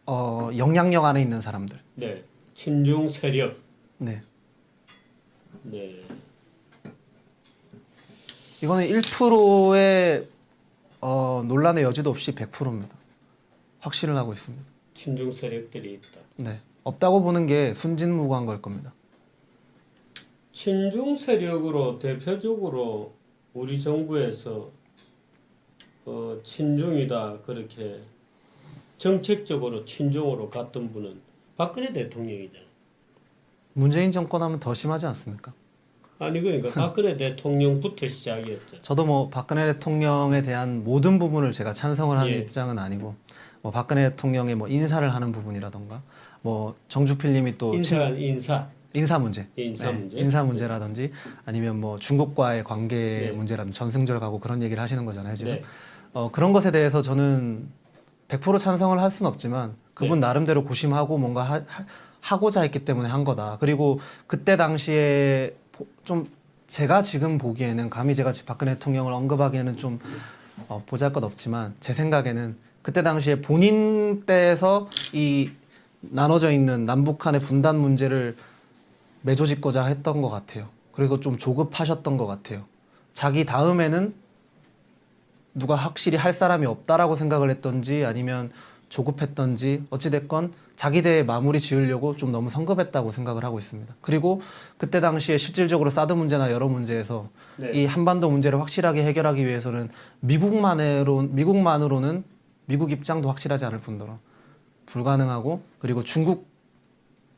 영향력 안에 있는 사람들. 네. 친중 세력. 네. 네. 이거는 1%의 논란의 여지도 없이 100%입니다. 확신을 하고 있습니다. 친중 세력들이 있다. 네. 없다고 보는 게 순진무구한 걸 겁니다. 친중 세력으로 대표적으로 우리 정부에서 친중이다 그렇게 정책적으로 친중으로 갔던 분은 박근혜 대통령이잖아요. 문재인 정권 하면 더 심하지 않습니까? 아니 그러니까 박근혜 대통령부터 시작이었죠. 저도 뭐 박근혜 대통령에 대한 모든 부분을 제가 찬성을 하는 예. 입장은 아니고 뭐 박근혜 대통령의 뭐 인사를 하는 부분이라던가 뭐 정주필님이 또 인사 문제, 인사 문제라든지 아니면 뭐 중국과의 관계 네. 문제라든지 전승절 가고 그런 얘기를 하시는 거잖아요 지금. 네. 그런 것에 대해서 저는 100% 찬성을 할 수는 없지만 그분 나름대로 고심하고 뭔가 하고자 했기 때문에 한 거다. 그리고 그때 당시에 좀 제가 지금 보기에는 감히 제가 박근혜 대통령을 언급하기에는 좀 보잘것없지만 제 생각에는 그때 당시에 본인 때에서 이 나눠져 있는 남북한의 분단 문제를 매조짓고자 했던 것 같아요. 그리고 좀 조급하셨던 것 같아요. 자기 다음에는 누가 확실히 할 사람이 없다라고 생각을 했던지 아니면 조급했던지 어찌됐건 자기 대에 마무리 지으려고 좀 너무 성급했다고 생각을 하고 있습니다. 그리고 그때 당시에 실질적으로 사드 문제나 여러 문제에서 네. 이 한반도 문제를 확실하게 해결하기 위해서는 미국만으로는 미국 입장도 확실하지 않을 뿐더러 불가능하고 그리고 중국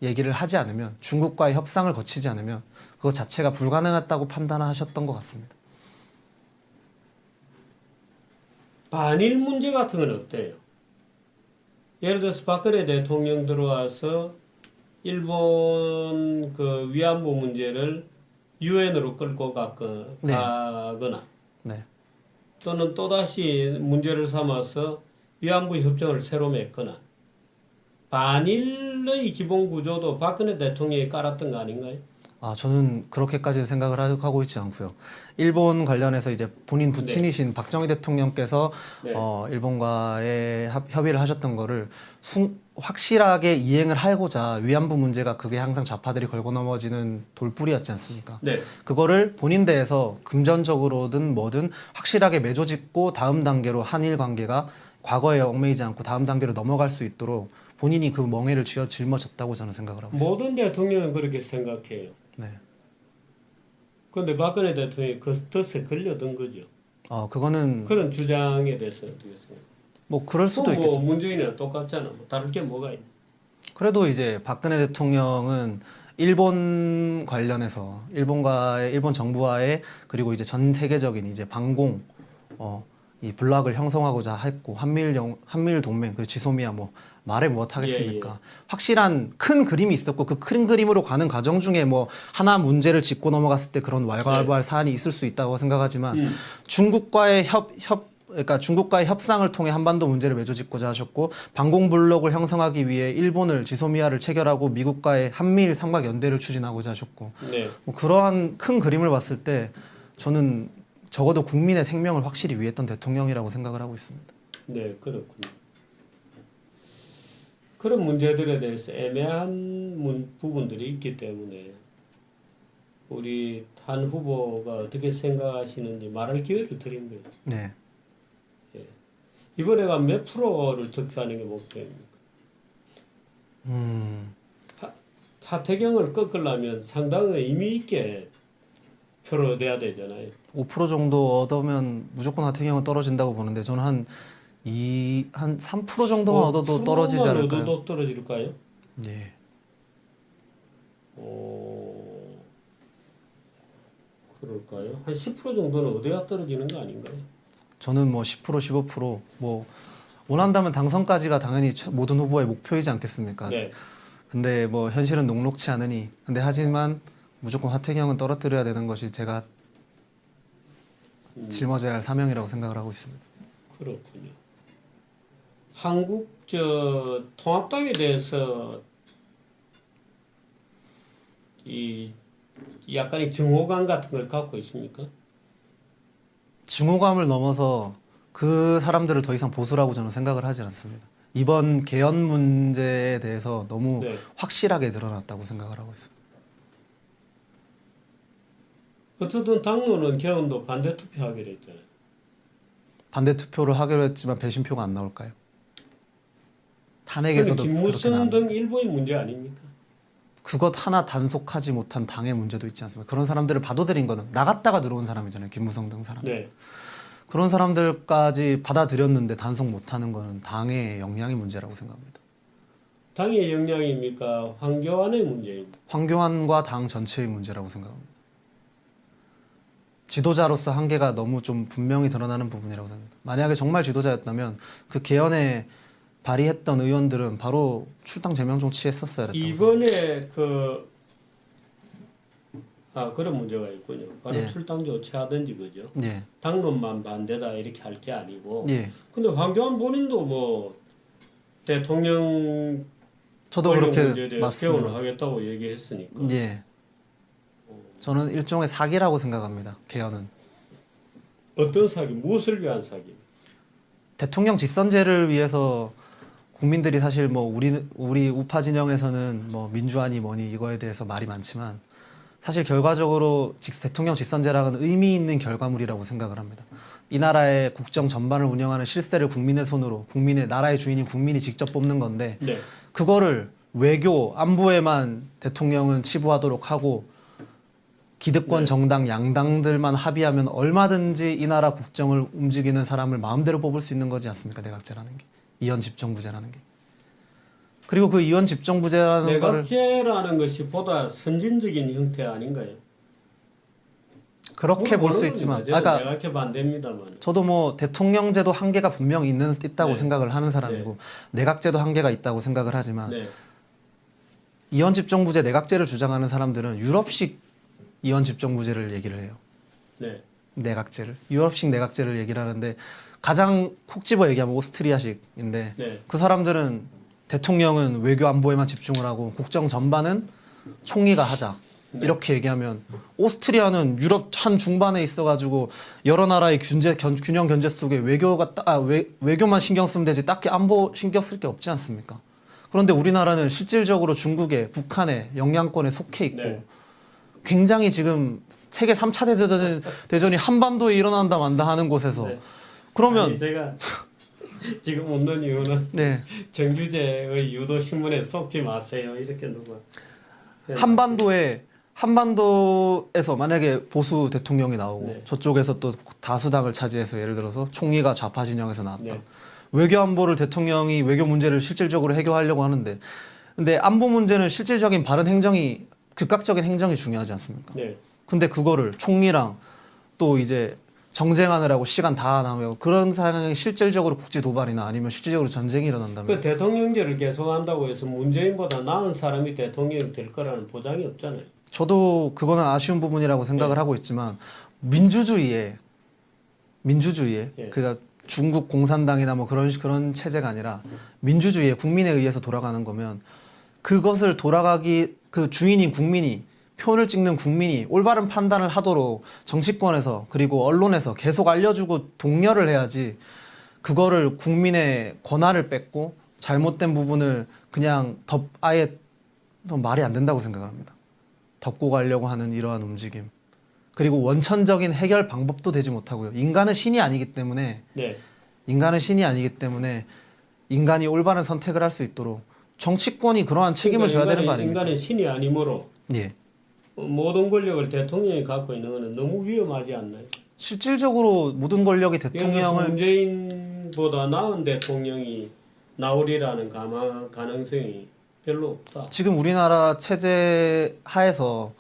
얘기를 하지 않으면 중국과의 협상을 거치지 않으면 그것 자체가 불가능하다고 판단하셨던 것 같습니다. 반일 문제 같은 건 어때요? 예를 들어서 박근혜 대통령 들어와서 일본 그 위안부 문제를 유엔으로 끌고 네. 가거나 네. 또는 또다시 문제를 삼아서 위안부 협정을 새로 맺거나 반일의 기본 구조도 박근혜 대통령이 깔았던 거 아닌가요? 아, 저는 그렇게까지 생각을 하고 있지 않고요. 일본 관련해서 이제 본인 부친이신 박정희 대통령께서 네. 일본과의 협의를 하셨던 거를 확실하게 이행을 하고자 위안부 문제가 그게 항상 좌파들이 걸고 넘어지는 돌뿌리였지 않습니까? 네. 그거를 본인 대해서 금전적으로든 뭐든 확실하게 매조짓고 다음 단계로 한일 관계가 과거에 얽매이지 않고 다음 단계로 넘어갈 수 있도록 본인이 그 멍해를 짊어졌다고 저는 생각을 하고 있습니다. 모든 대통령은 그렇게 생각해요. 네. 그런데 박근혜 대통령이 그 덫에 걸려든 거죠. 그거는 그런 주장에 대해서 어떻게 생각해요? 뭐 그럴 수도 뭐 있겠죠. 문재인이랑 똑같잖아. 뭐 다를 게 뭐가 있나? 그래도 이제 박근혜 대통령은 일본 관련해서 일본 정부와의 그리고 이제 전 세계적인 이제 방공 이 블락을 형성하고자 했고 한미일 동맹 그 지소미아 뭐 말해 무엇 하겠습니까? 예. 확실한 큰 그림이 있었고 그 큰 그림으로 가는 과정 중에 뭐 하나 문제를 짚고 넘어갔을 때 그런 왈가왈부할 사안이 있을 수 있다고 생각하지만 중국과의 그러니까 중국과의 협상을 통해 한반도 문제를 매조짓고자 하셨고 방공 블록을 형성하기 위해 일본을 지소미아를 체결하고 미국과의 한미일 삼각 연대를 추진하고자 하셨고 네. 뭐 그러한 큰 그림을 봤을 때 저는 적어도 국민의 생명을 확실히 위했던 대통령이라고 생각을 하고 있습니다. 네, 그렇군요. 그런 문제들에 대해서 애매한 부분들이 있기 때문에 우리 한 후보가 어떻게 생각하시는지 말할 기회를 드린 거예요. 네. 이번에가 몇 프로를 득표하는 게 목표입니까? 하태경을 꺾으려면 상당히 의미 있게 표를 내야 되잖아요. 5% 정도 얻으면 무조건 하태경은 떨어진다고 보는데 저는 한 3% 정도만 얻어도 떨어지지 않을까요? 얻어도 떨어질까요? 예. 그럴까요? 한 10% 정도는 얻어야 떨어지는 거 아닌가요? 저는 뭐 10%, 15%뭐 원한다면 당선까지가 당연히 모든 후보의 목표이지 않겠습니까? 네. 근데 뭐 현실은 녹록치 않으니 근데 하지만 무조건 하태경은 떨어뜨려야 되는 것이 제가 짊어져야 할 사명이라고 생각을 하고 있습니다. 그렇군요. 한국 통합당에 대해서 이 약간의 증오감 같은 걸 갖고 있습니까? 증오감을 넘어서 그 사람들을 더 이상 보수라고 저는 생각을 하지 않습니다. 이번 개헌 문제에 대해서 너무 네. 확실하게 드러났다고 생각을 하고 있습니다. 어쨌든 당론은 개헌도 반대 투표하기로 했잖아요. 반대 투표를 하기로 했지만 배신표가 안 나올까요? 그런데 탄핵에서도 그렇게 김무성 나옵니다. 등 일본의 문제 아닙니까? 그것 하나 단속하지 못한 당의 문제도 있지 않습니까? 그런 사람들을 받아들인 거는 나갔다가 들어온 사람이잖아요. 김무성 등 사람. 네. 그런 사람들까지 받아들였는데 단속 못하는 거는 당의 역량의 문제라고 생각합니다. 당의 역량입니까? 황교안의 문제입니까? 황교안과 당 전체의 문제라고 생각합니다. 지도자로서 한계가 너무 좀 분명히 드러나는 부분이라고 생각합니다. 만약에 정말 지도자였다면 그 개헌에 발의했던 의원들은 바로 출당 제명 정치했었어야 됐다고 이번에 그런 문제가 있군요. 바로 예. 출당 조치하든지 그죠? 예. 당론만 반대다 이렇게 할 게 아니고. 예. 근데 황교안 본인도 뭐 대통령 저도 권력 그렇게 문제에 대해서 개헌을 맞습니다. 하겠다고 얘기했으니까. 예. 저는 일종의 사기라고 생각합니다. 개헌은. 어떤 사기? 무엇을 위한 사기? 대통령 직선제를 위해서 국민들이 사실 뭐 우리 우파 진영에서는 뭐 민주화니 뭐니 이거에 대해서 말이 많지만 사실 결과적으로 대통령 직선제랑은 의미 있는 결과물이라고 생각을 합니다. 이 나라의 국정 전반을 운영하는 실세를 국민의 손으로 나라의 주인인 국민이 직접 뽑는 건데 네. 그거를 외교 안보에만 대통령은 치부하도록 하고 기득권 네. 정당 양당들만 합의하면 얼마든지 이 나라 국정을 움직이는 사람을 마음대로 뽑을 수 있는 거지 않습니까? 내각제라는 게 이현 집정부제라는 게 그리고 그 이원 집정부제라는 거를 내각제라는 것이 보다 선진적인 형태 아닌가요? 그렇게 볼 수 모르는 있지만, 겁니다. 저는 아까 내각제 반대입니다만. 저도 뭐 대통령제도 한계가 분명히 있다고 네. 생각을 하는 사람이고 내각제도 한계가 있다고 생각을 하지만 네, 이원 집정부제 내각제를 주장하는 사람들은 유럽식 이원 집정부제를 얘기를 해요. 네, 내각제를 유럽식 내각제를 얘기를 하는데 가장 콕 집어 얘기하면 오스트리아식인데 네, 그 사람들은 대통령은 외교 안보에만 집중을 하고 국정 전반은 총리가 하자. 네. 이렇게 얘기하면 오스트리아는 유럽 한 중반에 있어가지고 여러 나라의 균형 견제 속에 외교만 신경 쓰면 되지 딱히 안보 신경 쓸 게 없지 않습니까? 그런데 우리나라는 실질적으로 중국에 북한의 영향권에 속해 있고 네. 굉장히 지금 세계 3차 대전이 한반도에 일어난다 만다 하는 곳에서 네. 그러면 아니, 제가 지금 웃는 이유는 네 정규제의 유도 신문에 속지 마세요. 이렇게 누가 한반도에서 만약에 보수 대통령이 나오고 네. 저쪽에서 또 다수당을 차지해서 예를 들어서 총리가 좌파 진영에서 나왔다. 네. 외교 안보를 대통령이 외교 문제를 실질적으로 해결하려고 하는데 근데 안보 문제는 실질적인 바른 행정이 즉각적인 행정이 중요하지 않습니까? 네. 근데 그거를 총리랑 또 이제 정쟁하느라고 시간 다 나면 그런 상황이 실질적으로 국지 도발이나 아니면 실질적으로 전쟁이 일어난다면 그 대통령제를 계속한다고 해서 문재인보다 나은 사람이 대통령이 될 거라는 보장이 없잖아요. 저도 그거는 아쉬운 부분이라고 생각을 네. 하고 있지만 민주주의에 예. 그러니까 중국 공산당이나 뭐 그런 체제가 아니라 민주주의에 국민에 의해서 돌아가는 거면 그것을 그 주인인 국민이 표를 찍는 국민이 올바른 판단을 하도록 정치권에서 그리고 언론에서 계속 알려주고 독려를 해야지 그거를 국민의 권한을 뺏고 잘못된 부분을 그냥 아예 말이 안 된다고 생각을 합니다. 덮고 가려고 하는 이러한 움직임. 그리고 원천적인 해결 방법도 되지 못하고요. 인간은 신이 아니기 때문에 네. 인간이 올바른 선택을 할 수 있도록 정치권이 그러한 책임을 져야 되는 거 아닙니까? 인간은 신이 아니므로 예. 모든 권력을 대통령이 갖고 있는 것은 너무 위험하지 않나요? 실질적으로 모든 권력이 예를 들어서 대통령을 문재인보다 나은 대통령이 나오리라는 가능성이 별로 없다. 지금 우리나라 체제 하에서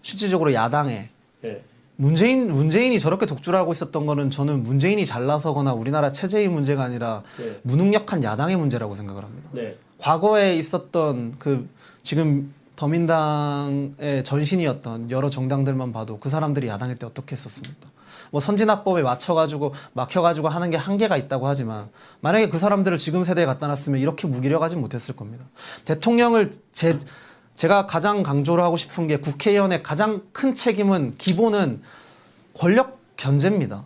실질적으로 야당에 네. 문재인이 저렇게 독주를 하고 있었던 거는 저는 문재인이 잘나서거나 우리나라 체제의 문제가 아니라 네. 무능력한 야당의 문제라고 생각을 합니다. 네. 과거에 있었던 그 지금 더민당의 전신이었던 여러 정당들만 봐도 그 사람들이 야당일 때 어떻게 했었습니까? 뭐 선진화법에 막혀가지고 하는 게 한계가 있다고 하지만 만약에 그 사람들을 지금 세대에 갖다 놨으면 이렇게 무기력하진 못했을 겁니다. 대통령을 제가 가장 강조를 하고 싶은 게 국회의원의 가장 큰 책임은 기본은 권력 견제입니다.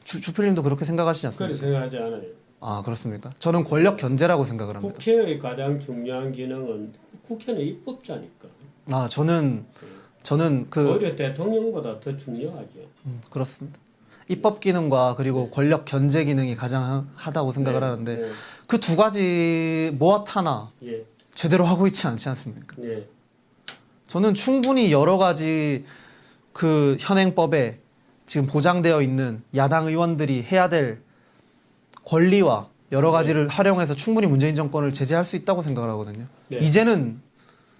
주필님도 그렇게 생각하시지 그렇게 않습니까? 생각하지 않아요. 아 그렇습니까? 저는 권력 견제라고 생각을 합니다. 국회의 가장 중요한 기능은 국회는 입법자니까. 아 저는 그 오히려 대통령보다 더 중요하죠. 그렇습니다. 입법 기능과 그리고 권력 견제 기능이 가장 하다고 생각을 네. 하는데 네. 그 두 가지 뭐 하나 예. 제대로 하고 있지 않지 않습니까? 예. 저는 충분히 여러 가지 그 현행법에 지금 보장되어 있는 야당 의원들이 해야 될 권리와 여러 가지를 활용해서 충분히 문재인 정권을 제재할 수 있다고 생각을 하거든요. 네. 이제는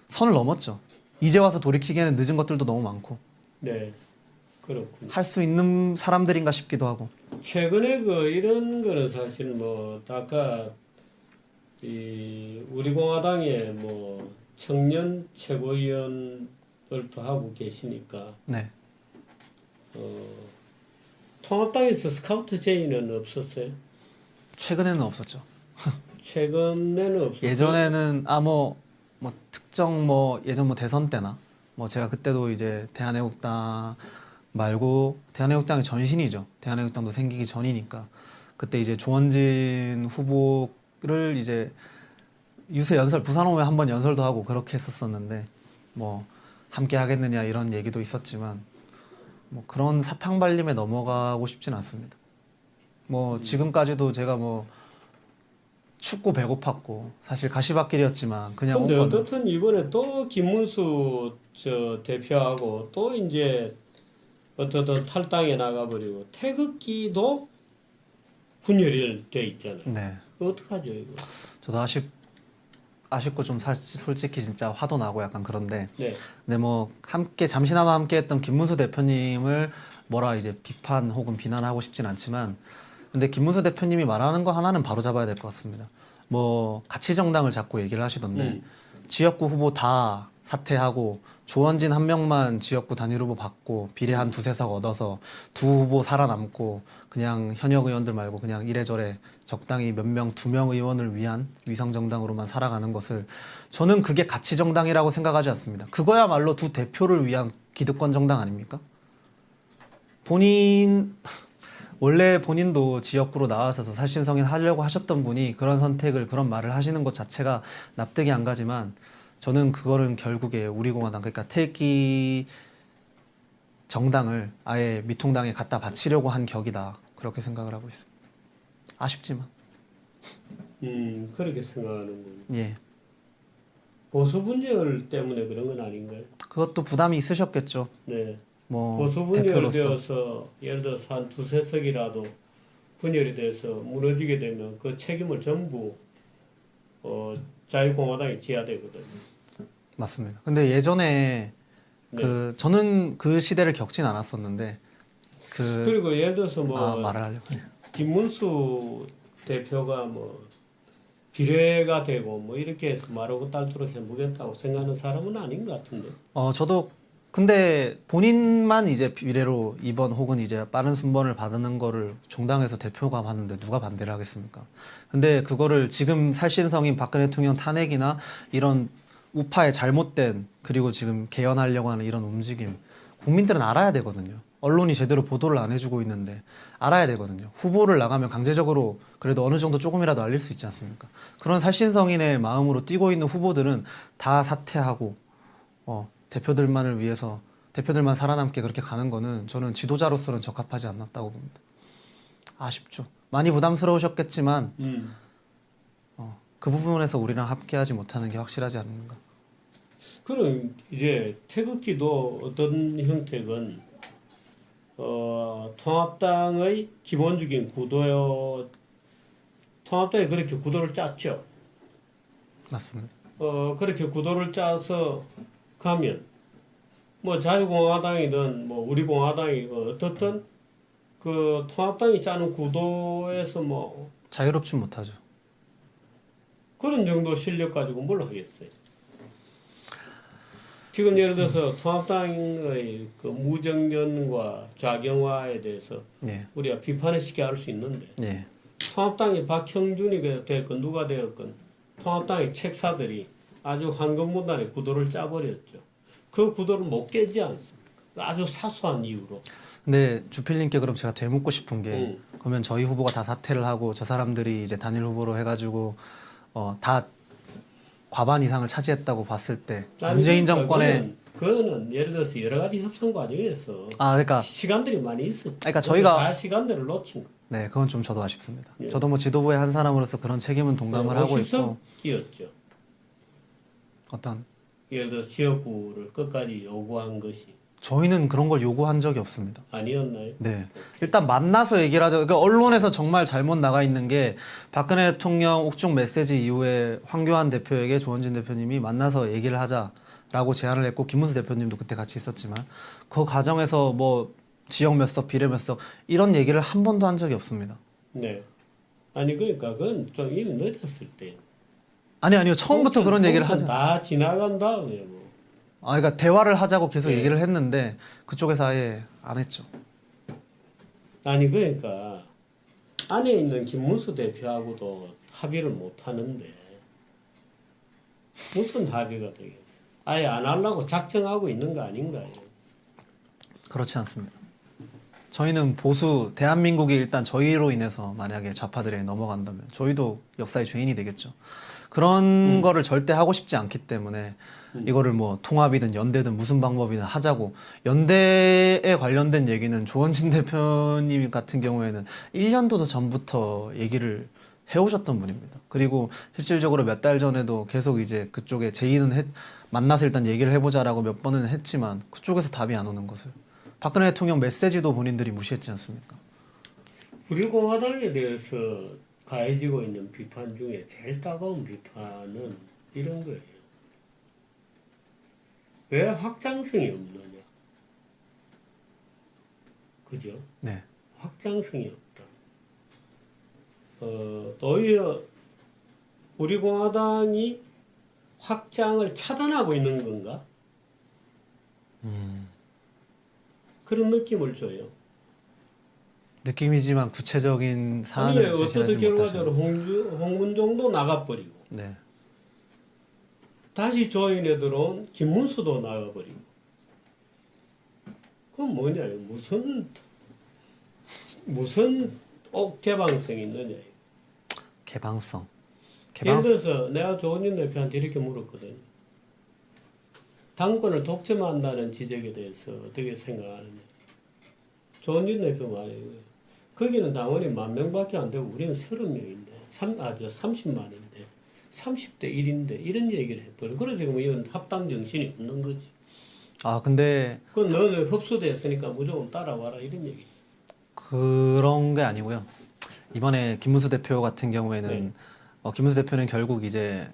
선을 넘었죠. 이제 와서 돌이키기에는 늦은 것들도 너무 많고 네. 그렇군요. 할 수 있는 사람들인가 싶기도 하고. 최근에 이런 거는 사실 아까 우리 공화당의 청년 최고위원을 또 하고 계시니까 네. 통합당에서 스카우트 제의는 없었어요? 최근에는 없었죠. 최근에는 없었어요. 예전에는 특정 예전 대선 때나 제가 그때도 이제 대한애국당 말고 대한애국당의 전신이죠. 대한애국당도 생기기 전이니까 그때 이제 조원진 후보를 이제 유세 연설 부산 오면 한번 연설도 하고 그렇게 했었었는데 함께 하겠느냐 이런 얘기도 있었지만 그런 사탕 발림에 넘어가고 싶진 않습니다. 지금까지도 제가 춥고 배고팠고 사실 가시밭길이었지만 그냥 온 근데 거는 어떻든 이번에 또 김문수 대표하고 또 이제 어떻든 탈당에 나가버리고 태극기도 분열이 돼 있잖아요. 네. 어떡하죠 이거? 저도 아쉽고 좀 솔직히 진짜 화도 나고 약간 그런데 네. 근데 뭐 함께 잠시나마 함께했던 김문수 대표님을 뭐라 이제 비판 혹은 비난하고 싶진 않지만 근데 김문수 대표님이 말하는 거 하나는 바로 잡아야 될 것 같습니다. 뭐 가치 정당을 자꾸 얘기를 하시던데 지역구 후보 다 사퇴하고 조원진 한 명만 지역구 단일 후보 받고 비례 한 두세 석 얻어서 두 후보 살아남고 그냥 현역 의원들 말고 그냥 이래저래 적당히 몇 명, 두 명 의원을 위한 위성 정당으로만 살아가는 것을 저는 그게 가치 정당이라고 생각하지 않습니다. 그거야말로 두 대표를 위한 기득권 정당 아닙니까? 원래 본인도 지역구로 나와서 살신성인 하려고 하셨던 분이 그런 선택을 그런 말을 하시는 것 자체가 납득이 안 가지만 저는 그거는 결국에 우리공화당 그러니까 태극기 정당을 아예 미통당에 갖다 바치려고 한 격이다 그렇게 생각을 하고 있습니다. 아쉽지만 그렇게 생각하는군. 예 보수 분열 때문에 그런 건 아닌가요? 그것도 부담이 있으셨겠죠. 네. 뭐 보수 분열이 대표로서 되어서 예를 들어서 한 두세 석이라도 분열이 돼서 무너지게 되면 그 책임을 전부 자유공화당이 져야 되거든요. 맞습니다. 근데 예전에 네. 저는 그 시대를 겪진 않았었는데 그리고 예를 들어서 뭐 말을 하려고 해요. 김문수 대표가 뭐 비례가 되고 뭐 이렇게 해서 말하고 딸도록 해보겠다고 생각하는 사람은 아닌 것 같은데. 저도 근데 본인만 이제 비례로 2번 혹은 이제 빠른 순번을 받는 거를 종당에서 대표가 하는데 누가 반대를 하겠습니까? 근데 그거를 지금 살신성인 박근혜 대통령 탄핵이나 이런 우파의 잘못된 그리고 지금 개헌하려고 하는 이런 움직임 국민들은 알아야 되거든요. 언론이 제대로 보도를 안 해주고 있는데 알아야 되거든요. 후보를 나가면 강제적으로 그래도 어느 정도 조금이라도 알릴 수 있지 않습니까? 그런 살신성인의 마음으로 뛰고 있는 후보들은 다 사퇴하고 대표들만을 위해서 대표들만 살아남게 그렇게 가는 거는 저는 지도자로서는 적합하지 않았다고 봅니다. 아쉽죠. 많이 부담스러우셨겠지만 그 부분에서 우리랑 함께하지 못하는 게 확실하지 않는가. 그럼 이제 태극기도 어떤 형태건 통합당의 기본적인 구도요. 통합당이 그렇게 구도를 짰죠. 맞습니다. 그렇게 구도를 짜서 가면 뭐 자유공화당이든 뭐 우리공화당이든 어떻든 그 통합당이 짜는 구도에서 뭐 자유롭지 못하죠. 그런 정도 실력 가지고 뭘 하겠어요. 지금 예를 들어서 통합당의 그 무정견과 좌경화에 대해서 예. 우리가 비판을 쉽게 할 수 있는데 예. 통합당이 박형준이 되었건 누가 되었건 통합당의 책사들이 아주 황금무단의 구도를 짜버렸죠. 그 구도를 못 깨지 않습니까? 아주 사소한 이유로. 근데 주필님께 그럼 제가 되묻고 싶은 게 그러면 저희 후보가 다 사퇴를 하고 저 사람들이 이제 단일 후보로 해가지고 다 과반 이상을 차지했다고 봤을 때 문재인 정권의 그거는 예를 들어서 여러 가지 협상 과정에서 그러니까 시간들이 많이 있었죠. 그러니까 저희가 다 시간들을 놓친 거. 네 그건 좀 저도 아쉽습니다. 예. 저도 뭐 지도부의 한 사람으로서 그런 책임은 동감을 하고 있고 50석이었죠. 어떤 예를 들어 지역구를 끝까지 요구한 것이 저희는 그런 걸 요구한 적이 없습니다. 아니었나요? 네. 일단 만나서 얘기를 하죠. 그러니까 언론에서 정말 잘못 나가 있는 게 박근혜 대통령 옥중 메시지 이후에 황교안 대표에게 조원진 대표님이 만나서 얘기를 하자라고 제안을 했고 김문수 대표님도 그때 같이 있었지만 그 과정에서 뭐 지역 몇 석, 비례 몇 석 이런 얘기를 한 번도 한 적이 없습니다. 네. 아니 그러니까 그건 좀 이미 늦었을 때. 아니요. 처음부터 그런 얘기를 하자. 다 지나간 다음에 뭐. 그러니까 대화를 하자고 계속 네. 얘기를 했는데 그쪽에서 아예 안 했죠. 아니 그러니까 안에 있는 김문수 대표하고도 합의를 못 하는데 무슨 합의가 되겠어요? 아예 안 하려고 작정하고 있는 거 아닌가요? 그렇지 않습니다. 저희는 보수 대한민국이 일단 저희로 인해서 만약에 좌파들에 넘어간다면 저희도 역사의 죄인이 되겠죠. 그런 거를 절대 하고 싶지 않기 때문에 이거를 뭐 통합이든 연대든 무슨 방법이든 하자고 연대에 관련된 얘기는 조원진 대표님 같은 경우에는 1년도 전부터 얘기를 해오셨던 분입니다. 그리고 실질적으로 몇 달 전에도 계속 이제 그쪽에 제의는 만나서 일단 얘기를 해보자라고 몇 번은 했지만 그쪽에서 답이 안 오는 것을 박근혜 대통령 메시지도 본인들이 무시했지 않습니까? 우리 공화당에 대해서 가해지고 있는 비판 중에 제일 따가운 비판은 이런 거예요. 왜 확장성이 없느냐? 그죠? 네. 확장성이 없다. 오히려 우리 공화당이 확장을 차단하고 있는 건가? 그런 느낌을 줘요. 느낌이지만 구체적인 아니, 사안을 어떻게 제시하지 결과적으로 못하시는. 홍문종도 나가버리고 네. 다시 조인에 들어온 김문수도 나가버리고 그건 뭐냐요? 무슨 개방성이 있느냐? 개방성. 예를 들어서 내가 조은진 대표한테 이렇게 물었거든요. 당권을 독점한다는 지적에 대해서 어떻게 생각하느냐? 조은진 대표 말이에요. 거기는 당원이 10,000명밖에 안 되고 우리는 30명인데 30만인데 30대 1인데 이런 얘기를 했더니 그래 지금 이건 합당 정신이 없는 거지. 아 근데 그건 너는 흡수됐으니까 무조건 따라와라 이런 얘기지. 그런 게 아니고요. 이번에 김문수 대표 같은 경우에는 네. 김문수 대표는 결국 이제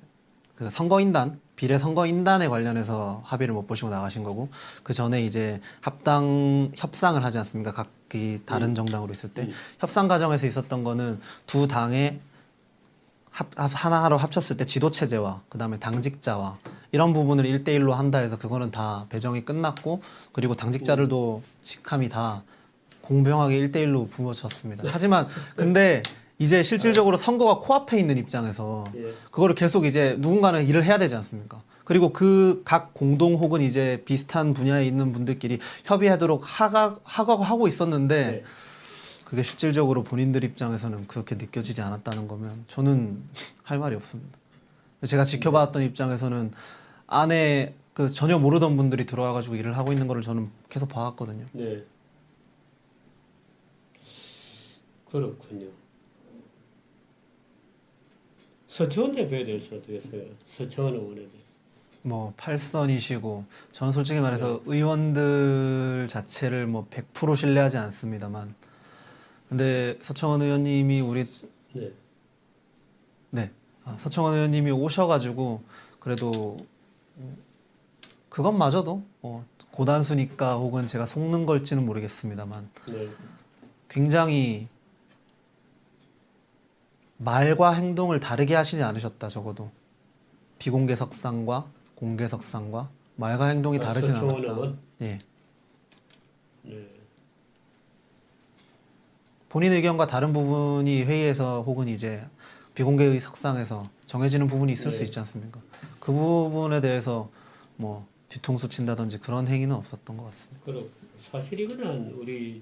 그 선거인단 비례 선거인단에 관련해서 합의를 못 보시고 나가신 거고 그 전에 이제 합당 협상을 하지 않습니까? 각기 다른 정당으로 있을 때 협상 과정에서 있었던 거는 두 당의 하나로 합쳤을 때 지도 체제와 그다음에 당직자와 이런 부분을 1대1로 한다 해서 그거는 다 배정이 끝났고 그리고 당직자들도 직함이 다 공평하게 1대1로 부어졌습니다. 하지만 근데 이제 실질적으로 선거가 코앞에 있는 입장에서 예. 그거를 계속 이제 누군가는 일을 해야 되지 않습니까? 그리고 그 각 공동 혹은 이제 비슷한 분야에 있는 분들끼리 협의하도록 하고 있었는데 네. 그게 실질적으로 본인들 입장에서는 그렇게 느껴지지 않았다는 거면 저는 할 말이 없습니다. 제가 지켜봤던 입장에서는 안에 그 전혀 모르던 분들이 들어와가지고 일을 하고 있는 거를 저는 계속 봐왔거든요. 네. 그렇군요. 서청원 대표에 대해서 어떻게 생각해요? 서청원 의원에 대해서. 뭐 8선이시고 저는 솔직히 말해서 의원들 자체를 뭐 100% 신뢰하지 않습니다만 근데 서청원 의원님이 네. 서청원 의원님이 오셔가지고 그래도 그것마저도 고단수니까 혹은 제가 속는 걸지는 모르겠습니다만 네. 굉장히 말과 행동을 다르게 하시지 않으셨다 적어도 비공개석상과 공개석상과 말과 행동이 다르진 서청원 않았다. 의원? 예. 네. 본인 의견과 다른 부분이 회의에서 혹은 이제 비공개의 석상에서 정해지는 부분이 있을 수 있지 않습니까? 그 부분에 대해서 뭐 뒤통수 친다든지 그런 행위는 없었던 것 같습니다. 그렇고 사실 이거는 우리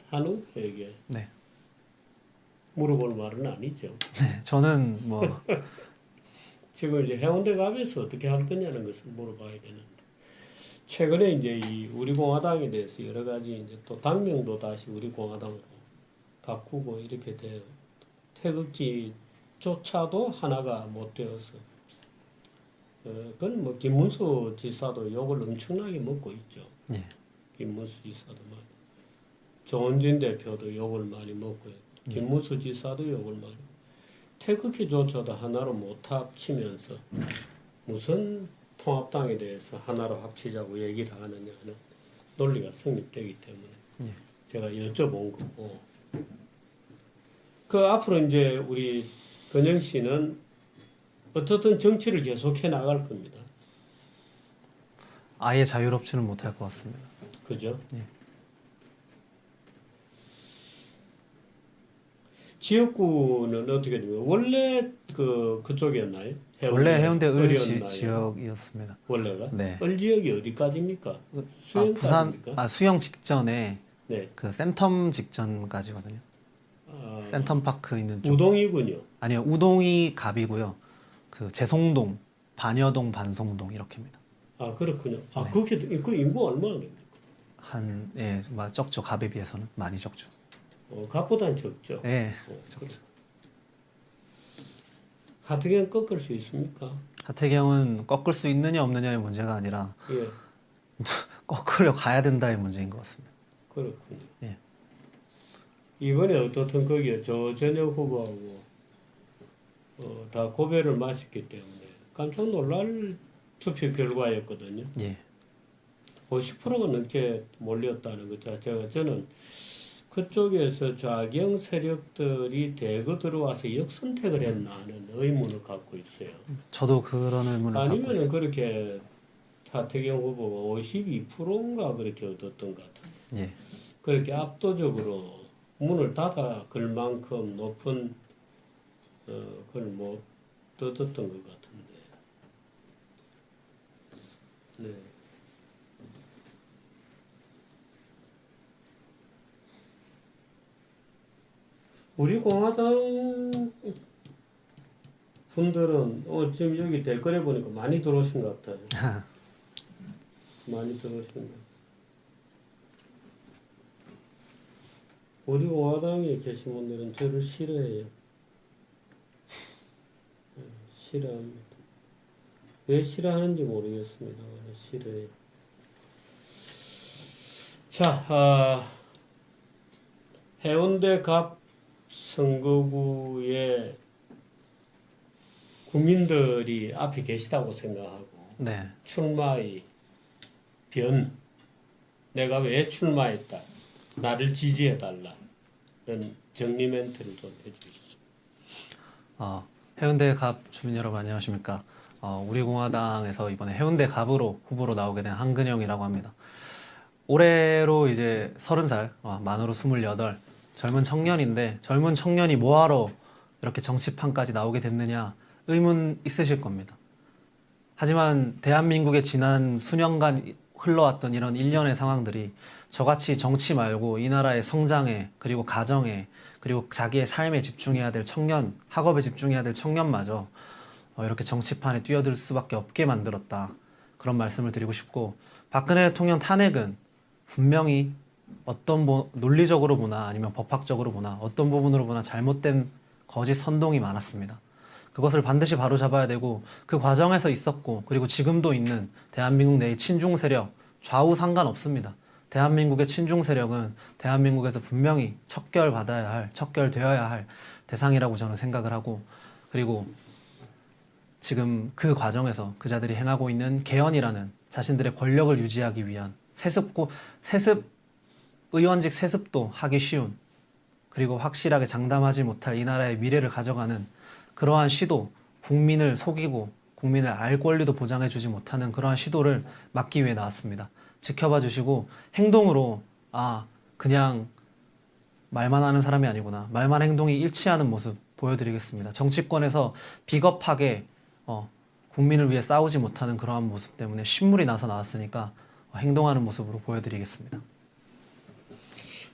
한우에게 네. 물어볼 말은 아니죠. 네, 저는 뭐 지금 이제 해운대 갑에서 어떻게 할 거냐는 것을 물어봐야 되는데 최근에 이제 이 우리 공화당에 대해서 여러 가지 이제 또 당명도 다시 우리 공화당으로 바꾸고 이렇게 돼요. 태극기조차도 하나가 못 되어서 그건 뭐 김문수 지사도 욕을 엄청나게 먹고 있죠. 예. 김문수 지사도 많이, 조원진 대표도 욕을 많이 먹고요. 김문수 지사도 욕을 많이. 태극기조차도 하나로 못 합치면서 무슨 통합당에 대해서 하나로 합치자고 얘기를 하느냐는 논리가 성립되기 때문에 제가 여쭤본 거고. 그 앞으로 이제 우리 건영 씨는 어떻든 정치를 계속해 나갈 겁니다. 아예 자유롭지는 못할 것 같습니다. 그죠? 예. 지역구는 어떻게 됩니까? 원래 그쪽이었나요? 원래 해운대 을 을이었나요? 지역이었습니다. 원래가? 네. 을 지역이 어디까지입니까? 부산 수영까지입니까? 수영 직전에 네. 그 센텀 직전까지거든요. 센텀 파크 있는 쪽. 우동이군요. 아니요, 우동이 갑이고요. 그 제송동, 반여동, 반송동 이렇게입니다. 아 그렇군요. 아 네. 그게 그 인구 얼마나 됩니까? 적죠. 갑에 비해서는 많이 적죠. 갑보다는 적죠. 예, 적죠. 하트경 꺾을 수 있습니까? 하태경은 꺾을 수 있느냐 없느냐의 문제가 아니라 예, 꺾으려 가야 된다의 문제인 것 같습니다. 그렇군요. 예. 이번에 어떻든 거기에 조전혁 후보하고 다 고배를 마셨기 때문에 깜짝 놀랄 투표 결과였거든요. 예. 50%가 넘게 몰렸다는 것 자체가 저는 그쪽에서 좌경 세력들이 대거 들어와서 역선택을 했나 하는 의문을 갖고 있어요. 저도 그런 의문을 갖고 아니면은 있어요. 그렇게 하태경 후보가 52%인가 그렇게 얻었던 것 같은데 예. 그렇게 압도적으로 문을 닫아 걸 만큼 높은 그걸 못 얻었던 것 같은데. 네. 우리 공화당 분들은 지금 여기 댓글에 보니까 많이 들어오신 것 같아요. 많이 들어오신 것 같아요. 우리 공화당에 계신 분들은 저를 싫어해요. 싫어합니다. 왜 싫어하는지 모르겠습니다. 싫어해요. 자, 해운대 갑 선거구에 국민들이 앞에 계시다고 생각하고 네. 출마의 변, 내가 왜 출마했다, 나를 지지해달라 이런 정리 멘트를 좀 해주시죠. 해운대 갑 주민 여러분 안녕하십니까? 우리 공화당에서 이번에 해운대 갑으로 후보로 나오게 된 한근영이라고 합니다. 올해로 이제 30살, 만으로 28, 젊은 청년인데 젊은 청년이 뭐하러 이렇게 정치판까지 나오게 됐느냐 의문 있으실 겁니다. 하지만 대한민국의 지난 수년간 흘러왔던 이런 일련의 상황들이 저같이 정치 말고 이 나라의 성장에 그리고 가정에 그리고 자기의 삶에 집중해야 될 청년, 학업에 집중해야 될 청년마저 이렇게 정치판에 뛰어들 수밖에 없게 만들었다. 그런 말씀을 드리고 싶고, 박근혜 대통령 탄핵은 분명히 어떤 논리적으로 보나 아니면 법학적으로 보나 어떤 부분으로 보나 잘못된 거짓 선동이 많았습니다. 그것을 반드시 바로잡아야 되고 그 과정에서 있었고 그리고 지금도 있는 대한민국 내의 친중 세력 좌우 상관없습니다. 대한민국의 친중 세력은 대한민국에서 분명히 척결받아야 할, 척결되어야 할 대상이라고 저는 생각을 하고, 그리고 지금 그 과정에서 그자들이 행하고 있는 개헌이라는 자신들의 권력을 유지하기 위한 의원직 세습도 하기 쉬운, 그리고 확실하게 장담하지 못할 이 나라의 미래를 가져가는 그러한 시도, 국민을 속이고 국민을 알 권리도 보장해주지 못하는 그러한 시도를 막기 위해 나왔습니다. 지켜봐 주시고 행동으로 그냥 말만 하는 사람이 아니구나, 말만 행동이 일치하는 모습 보여드리겠습니다. 정치권에서 비겁하게 국민을 위해 싸우지 못하는 그러한 모습 때문에 신물이 나서 나왔으니까 행동하는 모습으로 보여드리겠습니다.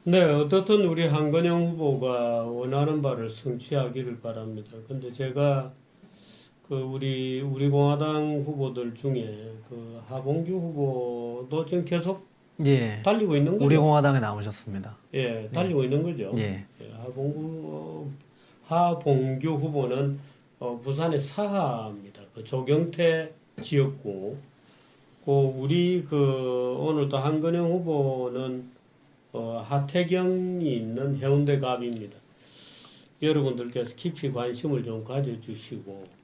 네, 어떻든 우리 한근영 후보가 원하는 바를 성취하기를 바랍니다. 근데 제가 우리 공화당 후보들 중에 하봉규 후보도 지금 계속 예, 달리고 있는 거죠? 우리 공화당에 나오셨습니다. 예, 달리고 있는 거죠. 예. 하봉규 후보는 부산의 사하입니다. 조경태 지역구. 우리 오늘 또 한근영 후보는 하태경이 있는 해운대 갑입니다. 여러분들께서 깊이 관심을 좀 가져주시고,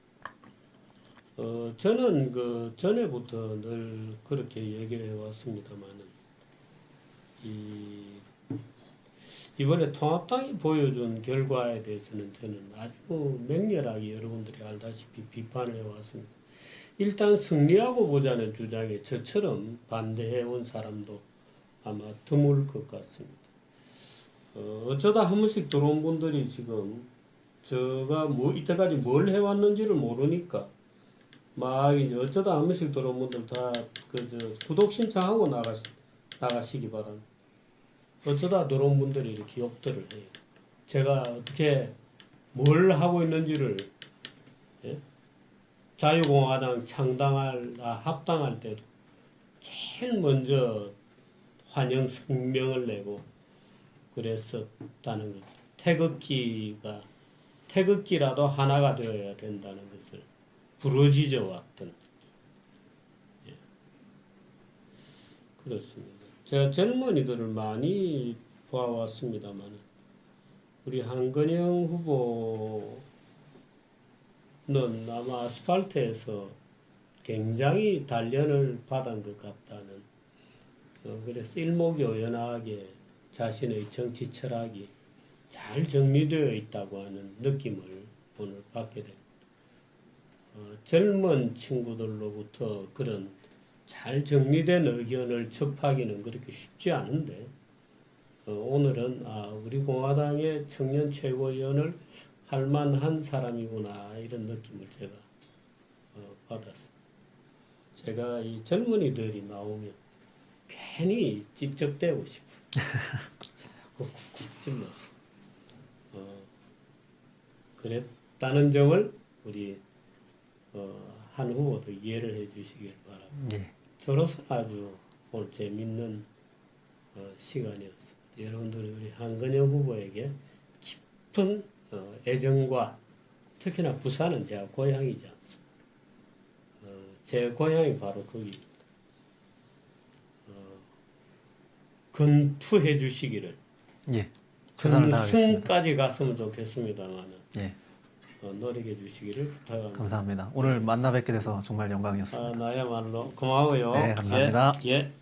저는 전에부터 늘 그렇게 얘기를 해왔습니다만은, 이번에 통합당이 보여준 결과에 대해서는 저는 아주 맹렬하게 여러분들이 알다시피 비판을 해왔습니다. 일단 승리하고 보자는 주장에 저처럼 반대해온 사람도 아마 드물 것 같습니다. 어쩌다 한 번씩 들어온 분들이 지금 제가 이때까지 뭘 해왔는지를 모르니까 막 이제 어쩌다 한 번씩 들어온 분들 다 구독 신청하고 나가시기 바랍니다. 어쩌다 들어온 분들이 이렇게 욕들을 해요. 제가 어떻게 뭘 하고 있는지를, 예? 자유공화당 합당할 때도 제일 먼저 환영 성명을 내고 그랬었다는 것을, 태극기라도 하나가 되어야 된다는 것을 부르짖어 왔던, 예. 그렇습니다. 제가 젊은이들을 많이 봐왔습니다만 우리 한근영 후보 아마 아스팔트에서 굉장히 단련을 받은 것 같다는 그래서 일목요연하게 자신의 정치 철학이 잘 정리되어 있다고 하는 느낌을 오늘 받게 됩니다. 젊은 친구들로부터 그런 잘 정리된 의견을 접하기는 그렇게 쉽지 않은데 오늘은 우리 공화당의 청년 최고위원을 할 만한 사람이구나 이런 느낌을 제가 받았습니다. 제가 이 젊은이들이 나오면 괜히 찝쩍대고 싶어요. 자꾸 쿡쿡 찔러서 그랬다는 점을 우리 한 후보도 이해를 해 주시길 바랍니다. 예. 저로서는 아주 오늘 재밌는 시간이었습니다. 여러분들이 우리 한건영 후보에게 깊은 애정과 특히나 부산은 제가 고향이지 않습니까? 제 고향이 바로 거기입니다. 건투해 주시기를 예. 최선을 다하겠습니다. 금승까지 갔으면 좋겠습니다만 예. 노력해 주시기를 부탁합니다. 감사합니다. 오늘 만나 뵙게 돼서 정말 영광이었습니다. 나야말로 고마워요. 네, 감사합니다. 예. 예.